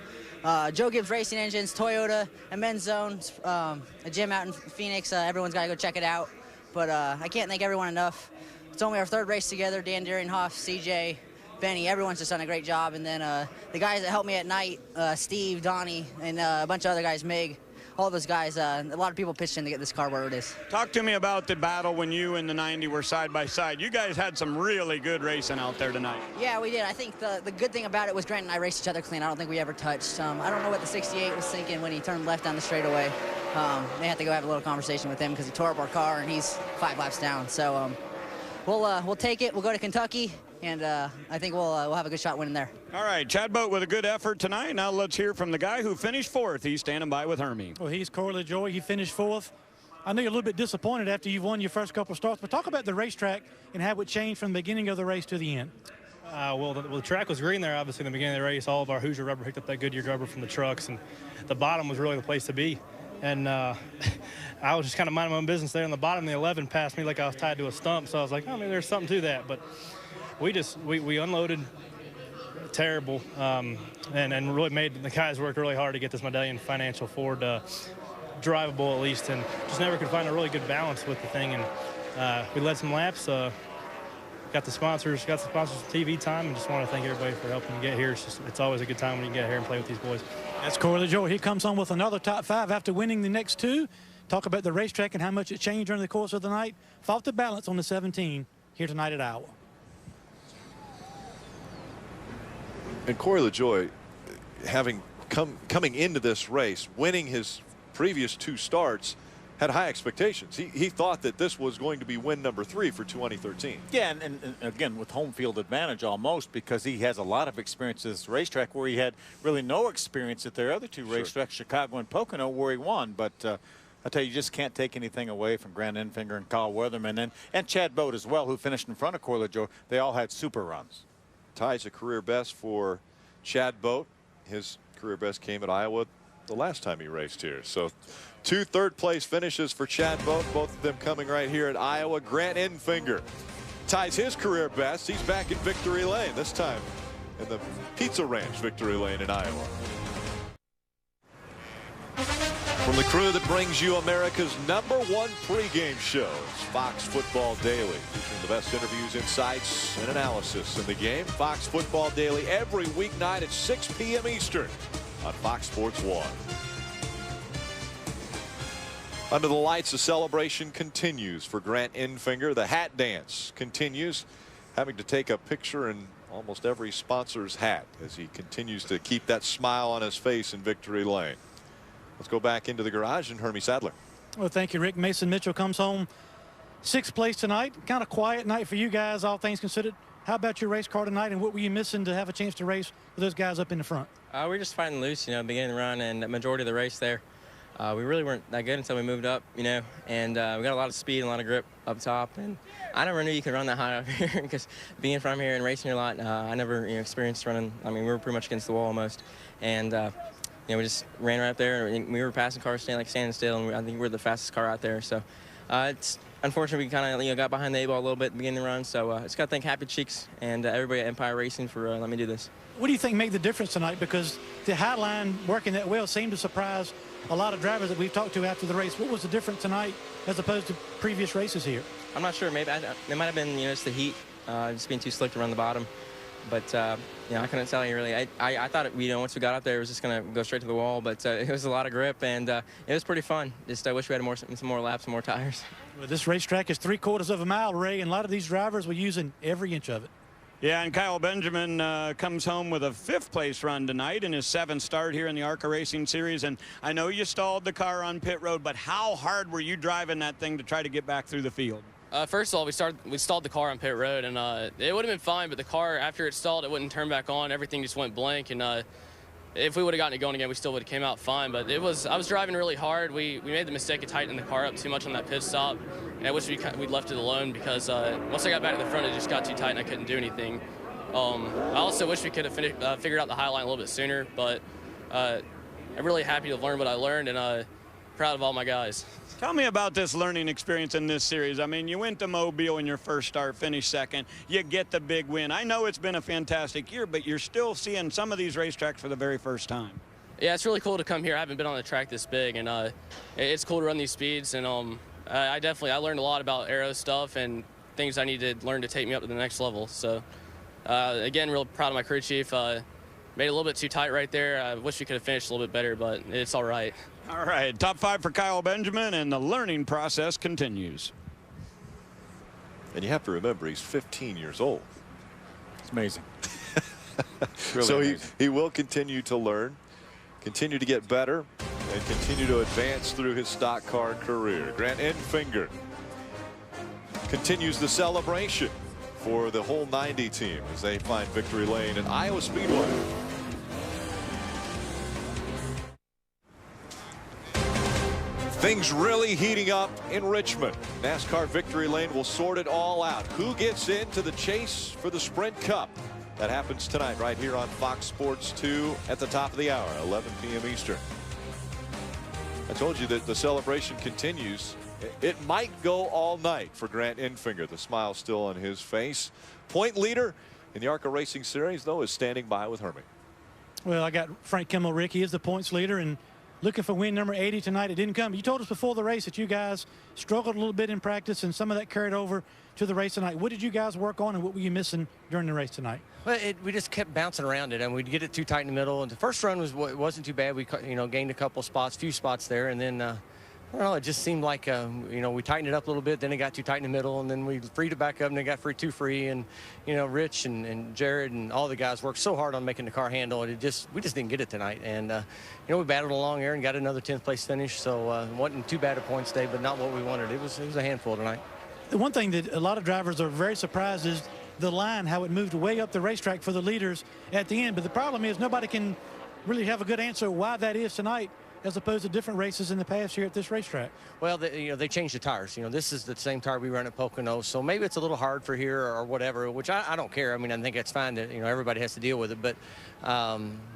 Joe Gibbs Racing Engines, Toyota, and Men's Zone, a gym out in Phoenix. Everyone's got to go check it out. But I can't thank everyone enough. It's only our 3rd race together. Dan Durienhoff, CJ, Benny, everyone's just done a great job. And then the guys that helped me at night, Steve, Donnie, and a bunch of other guys, Mig, all those guys, a lot of people pitched in to get this car where it is. Talk to me about the battle when you and the 90 were side by side. You guys had some really good racing out there tonight. Yeah, we did. I think the good thing about it was Grant and I raced each other clean. I don't think we ever touched. I don't know what the 68 was thinking when he turned left down the straightaway. They had to go have a little conversation with him because he tore up our car and he's 5 laps down. So we'll take it. We'll go to Kentucky, and I think we'll have a good shot winning there. All right, Chad Boat with a good effort tonight. Now let's hear from the guy who finished 4th. He's standing by with Hermie. Well, he's Corey LaJoie. He finished 4th. I know you're a little bit disappointed after you've won your first couple of starts, but talk about the racetrack and how it changed from the beginning of the race to the end. Well, the track was green there, obviously, in the beginning of the race. All of our Hoosier rubber picked up that Goodyear rubber from the trucks, and the bottom was really the place to be. And I was just kind of minding my own business there, and the bottom of the 11 passed me like I was tied to a stump. So I was like, oh, maybe there's something to that. But we unloaded terrible, and really made the guys work really hard to get this Medallion Financial Ford drivable at least, and just never could find a really good balance with the thing. And we led some laps, got the sponsors some TV time, and just want to thank everybody for helping me get here. It's always a good time when you can get here and play with these boys. That's Corey LaJoie. He comes on with another top 5 after winning the next 2. Talk about the racetrack and how much it changed during the course of the night. Fought the balance on the 17 here tonight at Iowa. And Corey LaJoie, having coming into this race, winning his previous 2 starts, had high expectations. He thought that this was going to be win number 3 for 2013. Yeah, and again, with home field advantage almost, because he has a lot of experience at this racetrack where he had really no experience at their other 2 racetracks, Chicago and Pocono, where he won. But I tell you just can't take anything away from Grant Enfinger and Kyle Weatherman and Chad Boat as well, who finished in front of Corey LaJoie. They all had super runs. Ties a career best for Chad Boat. His career best came at Iowa the last time he raced here. So 2 third-place finishes for Chad Boat, both of them coming right here at Iowa. Grant Enfinger ties his career best. He's back in Victory Lane, this time in the Pizza Ranch Victory Lane in Iowa. From the crew that brings you America's #1 pregame show, it's Fox Football Daily, featuring the best interviews, insights, and analysis in the game. Fox Football Daily every weeknight at 6 p.m. Eastern on Fox Sports 1. Under the lights, the celebration continues for Grant Enfinger. The hat dance continues, having to take a picture in almost every sponsor's hat as he continues to keep that smile on his face in Victory Lane. Let's go back into the garage and Hermie Sadler. Well, thank you, Rick. Mason Mitchell comes home 6th place tonight. Kind of quiet night for you guys, all things considered. How about your race car tonight, and what were you missing to have a chance to race with those guys up in the front? We're just fighting loose, beginning the run and the majority of the race there. We really weren't that good until we moved up, and we got a lot of speed and a lot of grip up top. And I never knew you could run that high up here because being from here and racing here a lot, I never experienced running. I mean, we were pretty much against the wall almost. And we just ran right up there, and we were passing cars standing still, and I think we're the fastest car out there. So it's unfortunate we kind of got behind the 8-ball a little bit at the beginning of the run. So just got to thank Happy Cheeks and everybody at Empire Racing for letting me do this. What do you think made the difference tonight? Because the high line working that well seemed to surprise a lot of drivers that we've talked to after the race. What was the difference tonight as opposed to previous races here? I'm not sure. Maybe it might have been just the heat, just being too slick to run the bottom. But I couldn't tell you really. I thought once we got up there, it was just going to go straight to the wall. But it was a lot of grip, and it was pretty fun. Just I wish we had some more laps and more tires. Well, this racetrack is 3/4 of a mile, Ray, and a lot of these drivers were using every inch of it. Yeah, and Kyle Benjamin comes home with a 5th place run tonight in his 7th start here in the ARCA Racing Series. And I know you stalled the car on pit road, but how hard were you driving that thing to try to get back through the field? First of all, we stalled the car on pit road, and it would have been fine, but the car, after it stalled, it wouldn't turn back on. Everything just went blank, and if we would have gotten it going again, we still would have came out fine. But I was driving really hard. We made the mistake of tightening the car up too much on that pit stop, and I wish we'd left it alone because once I got back to the front, it just got too tight and I couldn't do anything. I also wish we could have figured out the high line a little bit sooner, but I'm really happy to have learned what I learned, and proud of all my guys. Tell me about this learning experience in this series. I mean, you went to Mobile in your first start, finished 2nd. You get the big win. I know it's been a fantastic year, but you're still seeing some of these racetracks for the very first time. Yeah, it's really cool to come here. I haven't been on a track this big, and it's cool to run these speeds. And I learned a lot about aero stuff and things I need to learn to take me up to the next level. So, again, real proud of my crew chief. Made it a little bit too tight right there. I wish we could have finished a little bit better, but it's all right. All right, top 5 for Kyle Benjamin, and the learning process continues. And you have to remember, he's 15 years old. It's amazing. Really so amazing. he will continue to learn, continue to get better, and continue to advance through his stock car career. Grant Enfinger continues the celebration for the whole 90 team as they find victory lane at Iowa Speedway. Things really heating up in Richmond. NASCAR Victory Lane will sort it all out. Who gets into the chase for the Sprint Cup? That happens tonight right here on Fox Sports 2 at the top of the hour, 11 p.m. Eastern. I told you that the celebration continues. It might go all night for Grant Enfinger. The smile still on his face. Point leader in the ARCA Racing Series, though, is standing by with Hermie. Well, I got Frank Kimmel-Rick. He is the points leader and looking for win number 80 tonight. It didn't come. You told us before the race that you guys struggled a little bit in practice, and some of that carried over to the race tonight. What did you guys work on, and what were you missing during the race tonight? Well, we just kept bouncing around it, and we'd get it too tight in the middle. And the first run wasn't too bad. We gained a couple spots, few spots there, and then I don't know. It just seemed like we tightened it up a little bit. Then it got too tight in the middle, and then we freed it back up, and it got too free. And Rich and Jared and all the guys worked so hard on making the car handle, and we just didn't get it tonight. And we battled along there and got another 10th place finish. So it wasn't too bad a points day, but not what we wanted. It was a handful tonight. The one thing that a lot of drivers are very surprised is the line, how it moved way up the racetrack for the leaders at the end. But the problem is nobody can really have a good answer why that is tonight, as opposed to different races in the past here at this racetrack. Well, they changed the tires. This is the same tire we run at Pocono, so maybe it's a little hard for here or whatever, which I don't care. I mean, I think that's fine that everybody has to deal with it. But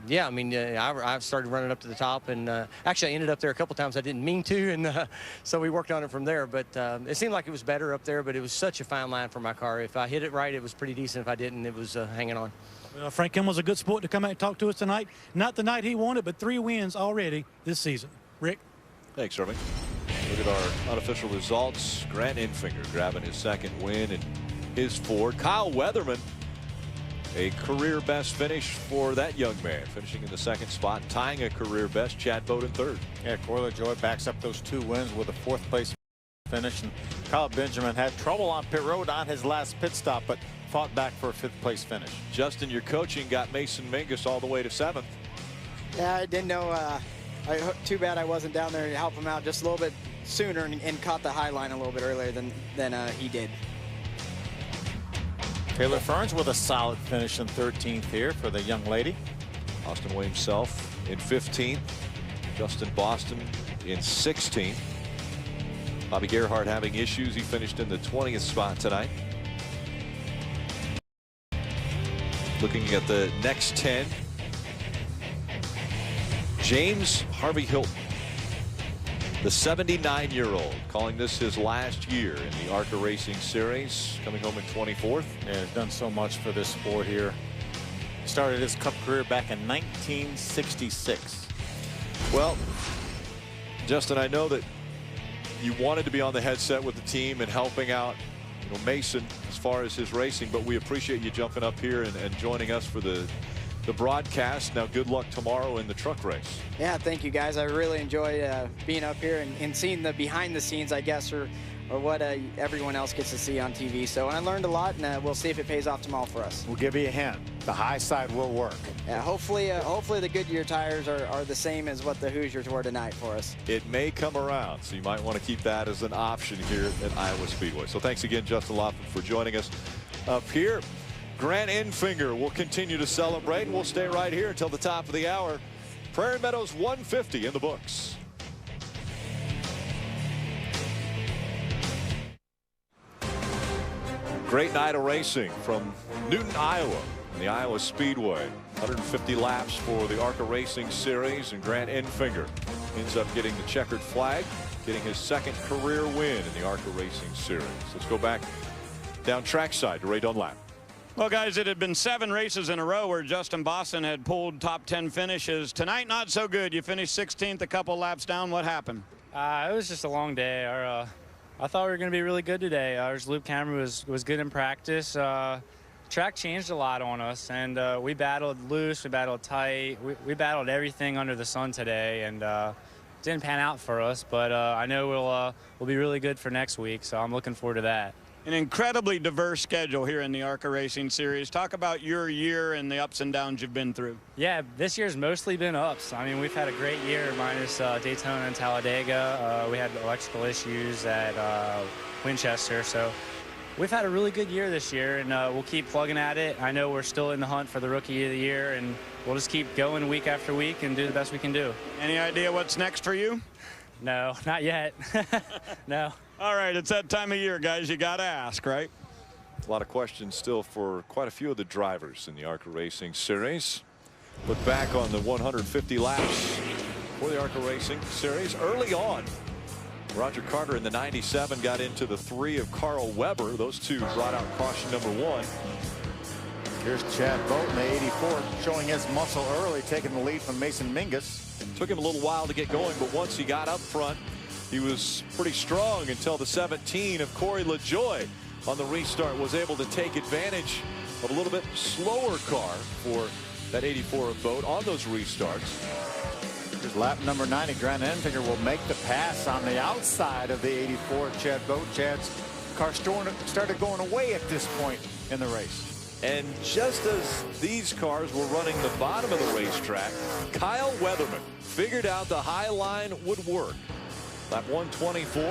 yeah, I mean, I started running up to the top, and actually I ended up there a couple times I didn't mean to, and so we worked on it from there. But it seemed like it was better up there, but it was such a fine line for my car. If I hit it right, it was pretty decent. If I didn't, it was hanging on. Well, Frank Kimmel's a good sport to come out and talk to us tonight. Not the night he wanted, but 3 wins already this season. Rick? Thanks, Hermie. Look at our unofficial results. Grant Enfinger grabbing his 2nd win in his Ford. Kyle Weatherman, a career best finish for that young man, finishing in the 2nd spot, tying a career best. Chad Bowden 3rd. Yeah, Corey LaJoie backs up those 2 wins with a 4th place finish. And Kyle Benjamin had trouble on pit road on his last pit stop, but fought back for a 5th place finish. Justin, your coaching got Mason Mingus all the way to 7th. Yeah, I didn't know. Too bad I wasn't down there to help him out just a little bit sooner and caught the high line a little bit earlier than he did. Taylor Ferns with a solid finish in 13th here for the young lady. Austin Williams self in 15th. Justin Boston in 16th. Bobby Gerhardt having issues. He finished in the 20th spot tonight. Looking at the next 10. James Harvey Hilton, the 79-year-old, calling this his last year in the ARCA Racing Series, coming home in 24th. Yeah, he's done so much for this sport here. He started his Cup career back in 1966. Well, Justin, I know that you wanted to be on the headset with the team and helping out Mason as far as his racing, but we appreciate you jumping up here and joining us for the broadcast. Now, good luck tomorrow in the truck race. Yeah, thank you guys. I really enjoyed being up here and seeing the behind the scenes, I guess, or what everyone else gets to see on TV. So, and I learned a lot, and we'll see if it pays off tomorrow for us. We'll give you a hint. The high side will work. Yeah, hopefully the Goodyear tires are the same as what the Hoosiers were tonight for us. It may come around, so you might want to keep that as an option here at Iowa Speedway. So thanks again, Justin Laughlin, for joining us up here. Grant Enfinger will continue to celebrate, and we'll stay right here until the top of the hour. Prairie Meadows 150 in the books. Great night of racing from Newton, Iowa, in the Iowa Speedway. 150 laps for the ARCA Racing Series, and Grant Enfinger ends up getting the checkered flag, getting his second career win in the ARCA Racing Series. Let's go back down trackside to Ray Dunlap. Well, guys, it had been 7 races in a row where Justin Boston had pulled top 10 finishes. Tonight, not so good. You finished 16th, a couple laps down. What happened? It was just a long day. I thought we were going to be really good today. Our loop camera was good in practice. Track changed a lot on us, and we battled loose, we battled tight, we battled everything under the sun today, and didn't pan out for us. But I know we'll be really good for next week, so I'm looking forward to that. An incredibly diverse schedule here in the ARCA Racing Series. Talk about your year and the ups and downs you've been through. Yeah, this year's mostly been ups. I mean, we've had a great year minus Daytona and Talladega. We had electrical issues at Winchester, so we've had a really good year this year, and we'll keep plugging at it. I know we're still in the hunt for the Rookie of the Year, and we'll just keep going week after week and do the best we can do. Any idea what's next for you? No, not yet. No. All right, it's that time of year, guys. You got to ask, right? A lot of questions still for quite a few of the drivers in the ARCA Racing Series. Look back on the 150 laps for the ARCA Racing Series. Early on, Roger Carter in the 97 got into the 3 of Carl Weber. Those two brought out caution number 1. Here's Chad Boat in the 84, showing his muscle early, taking the lead from Mason Mingus. Took him a little while to get going, but once he got up front, he was pretty strong until the 17 of Corey LaJoie on the restart was able to take advantage of a little bit slower car for that 84 of Boat on those restarts. Here's lap number 90. Grant Enfinger will make the pass on the outside of the 84 of Chad Boat. Chad's car started going away at this point in the race. And just as these cars were running the bottom of the racetrack, Kyle Weatherman figured out the high line would work. Lap 124,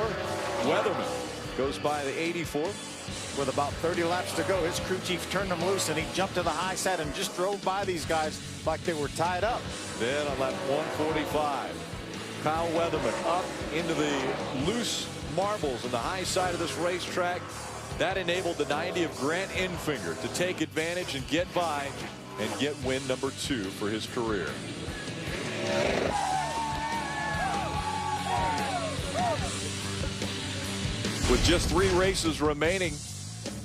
Weatherman goes by the 84. With about 30 laps to go, his crew chief turned him loose, and he jumped to the high side and just drove by these guys like they were tied up. Then on lap 145, Kyle Weatherman up into the loose marbles on the high side of this racetrack. That enabled the 90 of Grant Enfinger to take advantage and get by and get win number 2 for his career. With just 3 races remaining,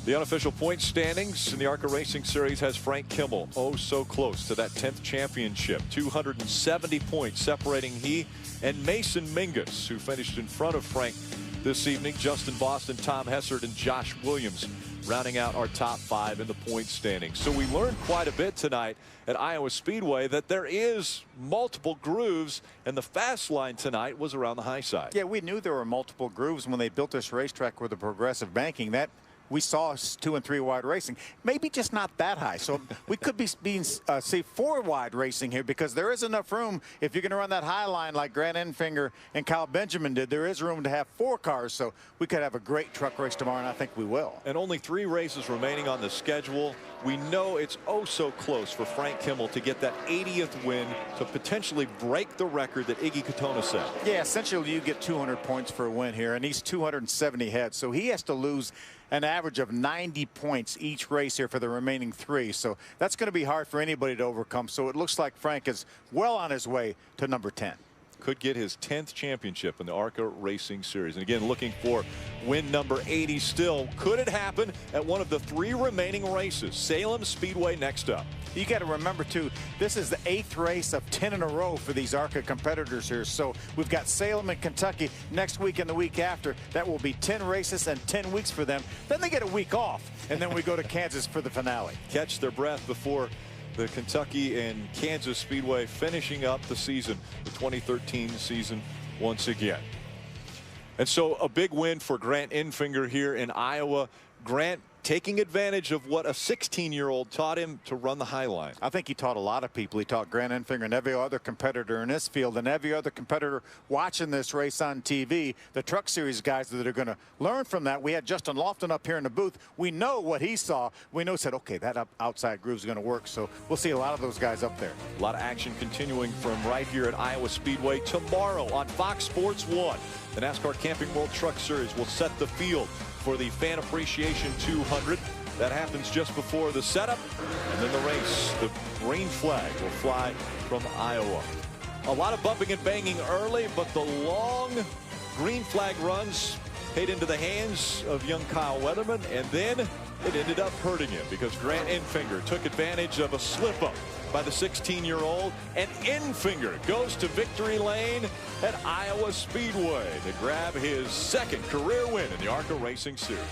the unofficial point standings in the ARCA Racing Series has Frank Kimmel oh so close to that 10th championship. 270 points separating he and Mason Mingus, who finished in front of Frank this evening. Justin Boston, Tom Hessert, and Josh Williams rounding out our top 5 in the point standings. So we learned quite a bit tonight at Iowa Speedway that there is multiple grooves, and the fast line tonight was around the high side. Yeah, we knew there were multiple grooves when they built this racetrack with the progressive banking. That we saw 2 and 3 wide racing, maybe just not that high. So we could be see 4 wide racing here, because there is enough room. If you're going to run that high line like Grant Enfinger and Kyle Benjamin did, there is room to have 4 cars. So we could have a great truck race tomorrow, and I think we will. And only 3 races remaining on the schedule. We know it's oh so close for Frank Kimmel to get that 80th win to potentially break the record that Iggy Katona set. Yeah, essentially you get 200 points for a win here, and he's 270 heads. So he has to lose an average of 90 points each race here for the remaining 3. So that's going to be hard for anybody to overcome. So it looks like Frank is well on his way to number 10. Could get his 10th championship in the ARCA Racing Series. And again, looking for win number 80 still. Could it happen at one of the 3 remaining races? Salem Speedway next up. You got to remember, too, this is the 8th race of 10 in a row for these ARCA competitors here. So we've got Salem and Kentucky next week and the week after. That will be 10 races and 10 weeks for them. Then they get a week off, and then we go to Kansas for the finale. Catch their breath before the Kentucky and Kansas Speedway finishing up the season, the 2013 season once again. And so a big win for Grant Enfinger here in Iowa. Grant taking advantage of what a 16-year-old taught him to run the high line. I think he taught a lot of people. He taught Grant Enfinger and every other competitor in this field and every other competitor watching this race on TV. The Truck Series guys that are going to learn from that. We had Justin Lofton up here in the booth. We know what he saw. We know, said, okay, that outside groove is going to work. So we'll see a lot of those guys up there. A lot of action continuing from right here at Iowa Speedway. Tomorrow on Fox Sports 1, the NASCAR Camping World Truck Series will set the field for the Fan Appreciation 200. That happens just before the setup, and then the race. The green flag will fly from Iowa. A lot of bumping and banging early, but the long green flag runs paid into the hands of young Kyle Weatherman, and then it ended up hurting him because Grant Enfinger took advantage of a slip-up by the 16-year-old, and Enfinger goes to victory lane at Iowa Speedway to grab his second career win in the ARCA Racing Series.